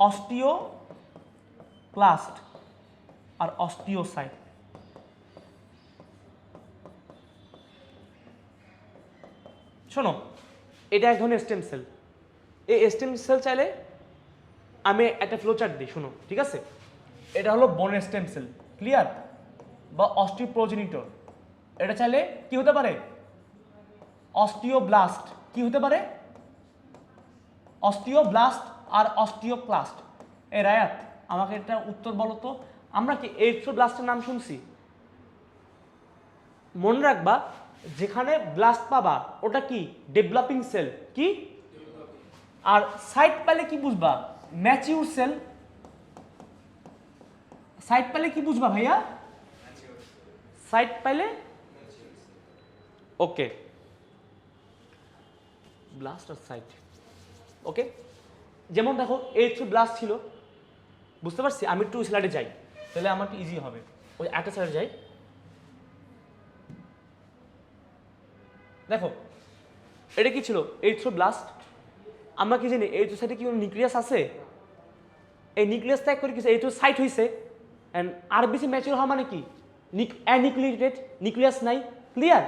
অস্টিওক্লাস্ট আর অস্টিওসাইট। শোনো, এটা এক ধরনের স্টেম সেল। এই স্টেম সেল চাইলে আমি একটা ফ্লো চার্ট দিই, শোনো, ঠিক আছে? এটা হলো বোনের স্টেম সেল, ক্লিয়ার? বা অস্টিওপ্রোজেনিটর। এটা চাইলে কি হতে পারে? অস্টিওব্লাস্ট। কি হতে পারে? অস্টিওব্লাস্ট আর অস্টিওক্লাস্ট। এই রায়াত, আমাকে একটা উত্তর বলো তো, আমরা কি এরিথ্রোব্লাস্টের নাম শুনছি? মনে রাখবা, যেখানে ব্লাস্ট পাবা ওটা কি ডেভেলপিং সেল, কি? আর সাইট পেলে কি বুঝবা? Mature sell. সাইট পেলে কি বুঝবা ভাইয়া? সাইট পেলে ওকে, ব্লাস্ট আর সাইট, ওকে। যেমন দেখো এরিথ্রোব্লাস্ট ছিল, বুঝতে পারছি। আমি একটু স্লাইডে যাই, তাহলে আমার একটু ইজি হবে। ওই একটা স্লাইডে যাই, দেখো এটা কি ছিল? এরিথ্রোব্লাস্ট। আমরা কি জানি এরিথ্রোসাইটে কি নিউক্লিয়াস আছে? এই নিউক্লিয়াস ত্যাগ করে কিছু এরিথ্রোসাইট হইছে, এন্ড আর বেশি ম্যাচিউর হওয়া মানে কি অ্যানিউক্লিয়েটেড, নিউক্লিয়াস নাই, ক্লিয়ার?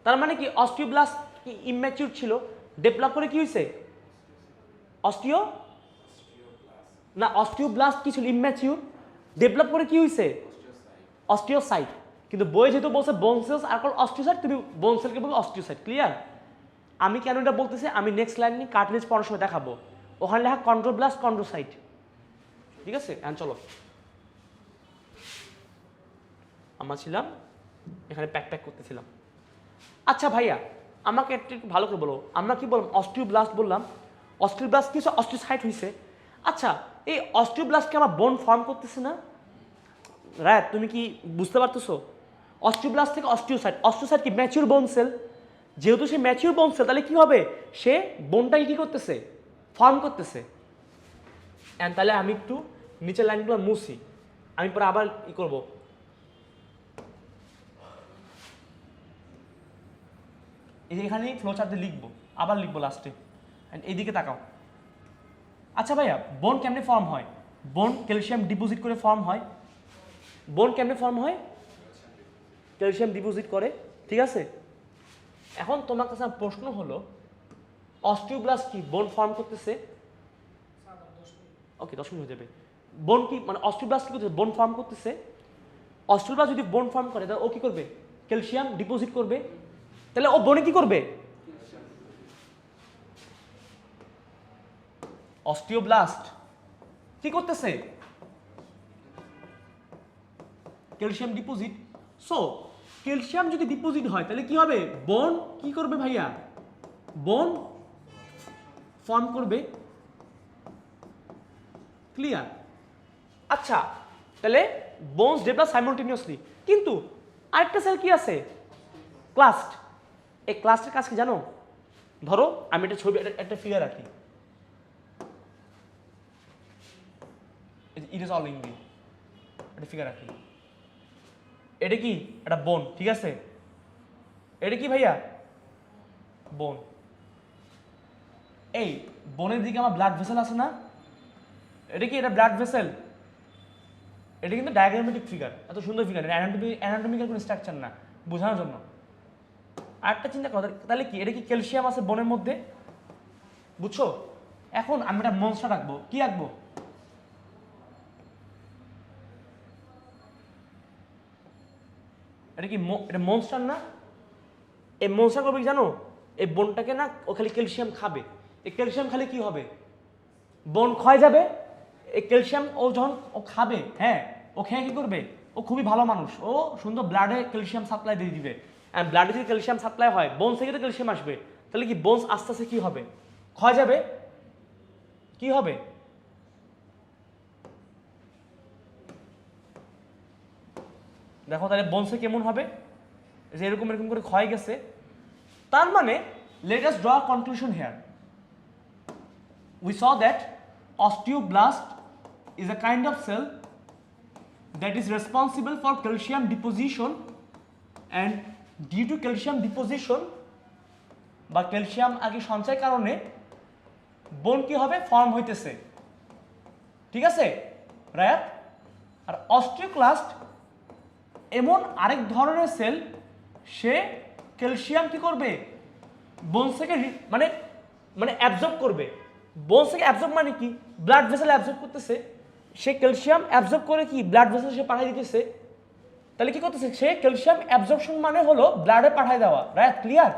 তার মানে কি অস্টিওব্লাস্ট কি ইম্যাচিউর ছিল, ডেভেলপ করে কি হইছে অস্টিও, না অস্টিওব্লাস্ট কি ছিল? ইম্যাচিউর, ডেভেলপ করে কি হইছে অস্টিওসাইট। কিন্তু বই যেহেতু বলছে বোন সেলস আর অস্টিওসাইট, তুমি বোন সেলকে বলবে অস্টিওসাইট, ক্লিয়ার? আমি কেন এটা বলতেছি আমি নেক্সট লাইন নিয়ে কার্টিলেজ পড়ার সময় দেখাবো, ওখানে লেখা কন্ড্রোব্লাস্ট কন্ড্রোসাইট, ঠিক আছে? চলো, আমরা ছিলাম এখানে প্যাক করতেছিলাম। আচ্ছা ভাইয়া, আমাকে একটু ভালো করে বলো, আমরা কি বললাম? অস্টিওব্লাস্ট বললাম। অস্টিওব্লাস্ট কি অস্টিওসাইট হইছে। আচ্ছা, এই অস্টিওব্লাস্টকে আমার বোন ফর্ম করতেছে না? রাইট, তুমি কি বুঝতে পারতেছো? অস্টিওব্লাস্ট থেকে অস্টিওসাইট, অস্টিওসাইট কি ম্যাচিউর বোন সেল। যেহেতু সে ম্যাচিউর বোন সেল, তাহলে কি হবে? সে বোনটাকে কি করতেছে? ফর্ম করতেছে। এন্ড তাহলে আমি একটু নিচের লাইনগুলো মুছি, আমি পরে আবার ই করব। এই যে এখানে ফ্লো চার্টে লিখবো, আবার লিখবো লাস্টে। এইদিকে তাকাও। আচ্ছা ভাইয়া, বোন কেমনে ফর্ম হয়? বোন ক্যালসিয়াম ডিপোজিট করে ফর্ম হয়। বোন কেমনে ফর্ম হয়? ক্যালসিয়াম ডিপোজিট করে, ঠিক আছে? এখন তোমার কাছে প্রশ্ন হলো, অস্টিওব্লাস্ট কি বোন ফর্ম করতেছে? ওকে, 10 মিনিট হয়ে যাবে। বোন কি মানে অস্টিওব্লাস্ট কি করতেছে? বোন ফর্ম করতেছে। অস্টিওব্লাস্ট যদি বোন ফর্ম করে তাহলে ও কি করবে? ক্যালসিয়াম ডিপোজিট করবে। তাহলে ও বোনে কি করবে? অস্টিওব্লাস্ট কি করতেছে? Calcium deposit. সো ক্যালসিয়াম যদি ডিপোজিট হয় তাহলে কি হবে? বোন কি করবে ভাইয়া? বোন ফর্ম করবে, ক্লিয়ার? আচ্ছা, তাহলে বোনস ডেভেলপ সাইমultaneously। কিন্তু আরেকটা সেল কি আছে? ক্লাস্ট। এই ক্লাস্টের কাজ কি জানো? ধরো আমি একটা ছবি, একটা ফিগার রাখি, ইট ইজ অল ইংলি, একটা ফিগার রাখি। এটা কি? একটা বোন, ঠিক আছে? এটা কি ভাইয়া? বোন। এই বোনের দিকে আমার ব্লাড ভেসেল আছে না? এটা কি? এটা ব্লাড ভেসেল। এটা কিন্তু ডায়াগ্রামেটিক ফিগার, এত সুন্দর ফিগার, অ্যানাটমিক্যাল কোনো স্ট্রাকচার না, বোঝানোর জন্য। আরেকটা চিন্তা করো, তাহলে কি এটা কি ক্যালসিয়াম আছে বোনের মধ্যে? বুঝছো? এখন আমি একটা মনস্টার রাখবো, কি রাখবো? এটা কি এটা মনস্টার না? এই মনস্টার করবে কি জানো? এই বোনটাকে না ও খালি ক্যালসিয়াম খাবে। এই ক্যালসিয়াম খালি কি হবে? বোন ক্ষয় যাবে। এই ক্যালসিয়াম ও যখন ও খাবে, হ্যাঁ, ও খেয়ে কি করবে? ও খুবই ভালো মানুষ, ও সুন্দর ব্লাডে ক্যালসিয়াম সাপ্লাই দিয়ে দিবে। অ্যান্ড ব্লাডে যদি ক্যালসিয়াম সাপ্লাই হয়, বোন থেকে তো ক্যালসিয়াম আসবে। তাহলে কি বোনস আস্তে আস্তে কি হবে? ক্ষয় যাবে। কি হবে? দেখো তাহলে বোনসে কেমন হবে? যে এরকম এরকম করে ক্ষয় গেছে। তার মানে let us draw a conclusion here. We saw that osteoblast is a kind of cell that is responsible for calcium deposition, and due to calcium deposition বা ক্যালসিয়াম আগে সঞ্চয়ের কারণে বোন কি হবে ফর্ম হইতেছে, ঠিক আছে রায়াত। আর অস্টিওক্লাস্ট এমন আরেক ধরনের সেল, সে ক্যালসিয়াম কি করবে বোনস থেকে মানে মানে অ্যাবজর্ব করবে। বোনস থেকে অ্যাবজর্ব মানে কি, ব্লাড ভেসেল অ্যাবজর্ব করতেছে, সে ক্যালসিয়াম অ্যাবজর্ব করে কি ব্লাড ভেসেল সে পাঠিয়ে দিতেছে। তাহলে কি করতেছে সে ক্যালসিয়াম অ্যাবজর্পশন মানে হলো ব্লাডে পাঠিয়ে দেওয়া, রাইট ক্লিয়ার।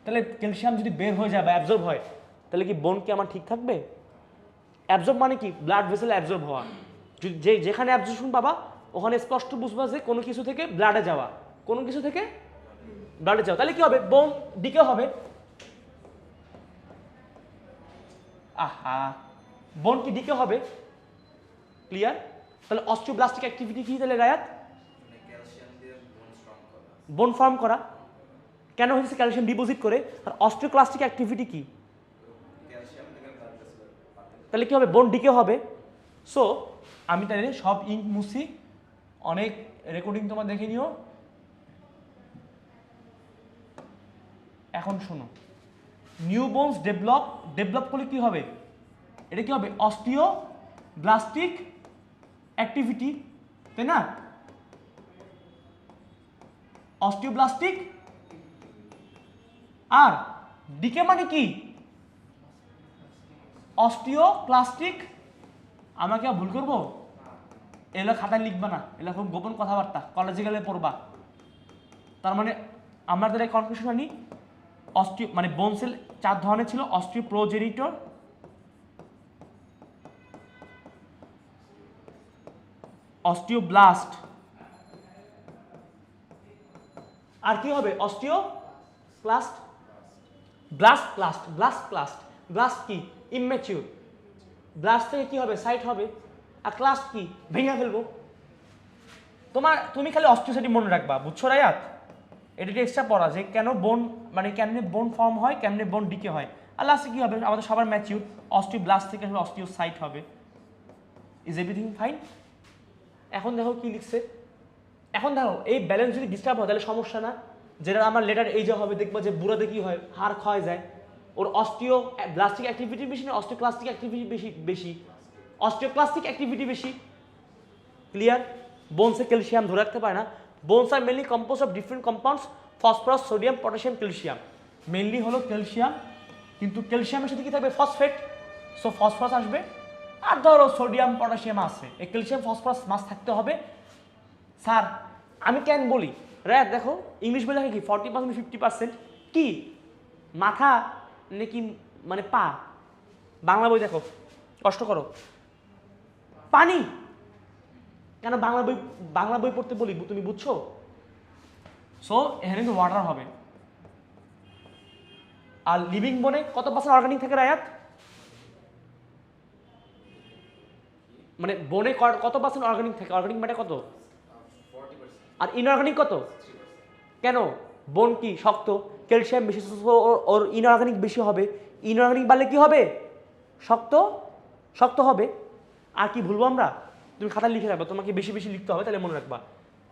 তাহলে ক্যালসিয়াম যদি বের হয়ে যায় বা অ্যাবজর্ব হয় তাহলে কি বোন কি আমার ঠিক থাকবে? অ্যাবজর্ব মানে কি ব্লাড ভেসেল অ্যাবজর্ব হওয়া, যে যেখানে অ্যাবজর্পশন পাবা ওখানে স্পষ্ট বুঝবা যে কোনো কিছু থেকে ব্লাডে যাওয়া, কোনো কিছু থেকে ব্লাডে যাওয়া। তাহলে কি হবে বোন ডিকে হবে। আহা বোন কি ডিকে হবে, ক্লিয়ার। তাহলে অস্টিওব্লাস্টিক অ্যাক্টিভিটি কি তাহলে রায়াত? বোন ফর্ম করা। কেন হয়েছে ক্যালসিয়াম ডিপোজিট করে। আর অস্টিওক্লাস্টিক অ্যাক্টিভিটি কি, তাহলে কি হবে বোন ডিকে হবে। সো আমি তাহলে সব ইঙ্ক মুছি, অনেক রেকর্ডিং তোমার দেখে নিও। এখন শোনো, নিউ বোনস ডেভেলপ করলে কি হবে, এটা কি হবে অস্টিওব্লাস্টিক অ্যাক্টিভিটি, তাই না? অস্টিওব্লাস্টিক আর ডিকে মানে কি অস্টিওক্লাস্টিক। আমাকে ভুল করবো, এগুলো খাতায় লিখবা না, এগুলো খুব গোপন কথাবার্তা, কলেজে গেলে পড়বা। তার মানে আমাদের এই কনফিউশন আনি, অস্টিও মানে বোন সেল 4 ধরনের ছিল, অস্টিওপ্রোজেনিটর, অস্টিওব্লাস্ট, আর কি হবে অস্টিওক্লাস্ট, ব্লাস্ট কি ইম্যাচিউর, ব্লাস্ট থেকে কি হবে সাইট হবে, আর ক্লাস্ট কি ভেঙে ফেলবো। তুমি খালি অস্টিওসাইটি মনে রাখবা, বুঝছো রায়াত? এটা এক্সট্রা পড়া যে কেন বোন মানে কেমনে বোন ফর্ম হয়, কেমনে বোন ডিকে হয়, আর লাস্টে কি হবে আমাদের সবার ম্যাচিউর অস্টিওব্লাস্ট থেকে অস্টিওসাইট হবে। Is everything fine? এখন দেখো কি লিখছে, এখন দেখো এই ব্যালেন্স যদি ডিস্টার্ব হয় তাহলে সমস্যা না। যেটা আমার লেটার এই যে হবে, দেখবো যে বুড়োতে কি হয় হাড় ক্ষয় যায়। ওর অস্টিওব্লাস্টিক অ্যাক্টিভিটি বেশি না অস্টিওক্লাস্টিক অ্যাক্টিভিটি বেশি? অস্টিওক্লাস্টিক অ্যাক্টিভিটি বেশি, ক্লিয়ার। বোনসে ক্যালসিয়াম ধরে রাখতে পারে না। বোনস আর mainly compose of different compounds, phosphorus, sodium, potassium, calcium. Mainly হলো ক্যালসিয়াম, কিন্তু ক্যালসিয়ামের সাথে কি থাকবে ফসফেট, সো ফসফরাস আসবে। আর ধরো সোডিয়াম পটাশিয়াম আছে, এই ক্যালসিয়াম ফসফরাস মাছ থাকতে হবে। স্যার আমি কেন বলি রাইট, দেখো ইংলিশ বই লেখে কি 40% 50%, কি মাথা নাকি মানে পা? বাংলা বই দেখো, কষ্ট করো, পানি। কেন বাংলা বই পড়তে বলি তুমি বুঝছো? সো এখানে কিন্তু ওয়াটার হবে। আর লিভিং বোনে কত পার্সেন্ট অর্গানিক থাকে রায়াত? মানে বোনে কত পার্সেন্ট অর্গানিক থাকে? অর্গানিক ম্যাটার কত? আর ইনঅর্গানিক কত? কেন বোন কি শক্ত, ক্যালসিয়াম বেশি, ওর ইনঅর্গানিক বেশি হবে। ইনঅর্গানিক বাড়লে কি হবে শক্ত হবে। আর কি ভুলবো আমরা? তুমি খাতায় লিখে রাখবা, তোমাকে বেশি বেশি লিখতে হবে, তাহলে মনে রাখবা।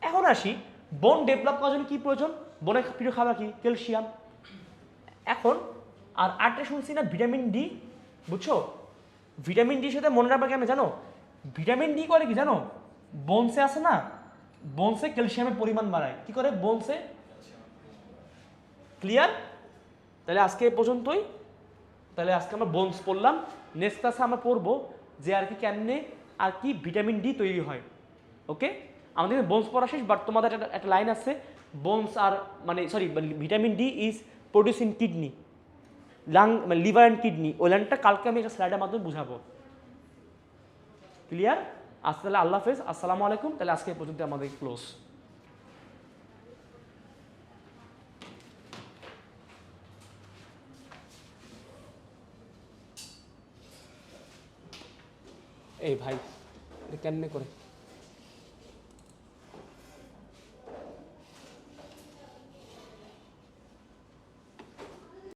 এখন আসি বোন ডেভেলপ করার জন্য কি প্রয়োজন, বোনের প্রিয় খাবার কি ক্যালসিয়াম। এখন আর আটটা শুনছি না ভিটামিন ডি, বুঝছো? ভিটামিন ডির সাথে মনে রাখবা কেন জানো? ভিটামিন ডি করে কি জানো, বোনসে আছে না, বোনসে ক্যালসিয়ামের পরিমাণ বাড়ায়। কি করে বোনসে, ক্লিয়ার? তাহলে আজকে এ পর্যন্তই। তাহলে আজকে আমরা বোনস পড়লাম, নেক্সট ক্লাসে আমরা পড়বো যে আর কি কেমনে আর কি ভিটামিন ডি তৈরি হয়। ওকে, আমাদের বোনস পড়া শেষ, বাট তোমাদের একটা লাইন আছে, বোনস আর মানে sorry vitamin D is produce in kidney, lung মানে লিভার অ্যান্ড কিডনি। ওই লাইনটা কালকে আমি একটা স্লাইডের মাধ্যমে বুঝাবো, ক্লিয়ার? আজ তাহলে আল্লাহ হাফেজ, আসসালামু আলাইকুম। তাহলে আজকে পর্যন্ত আমাদের ক্লোজ। এই ভাই কেমনে করে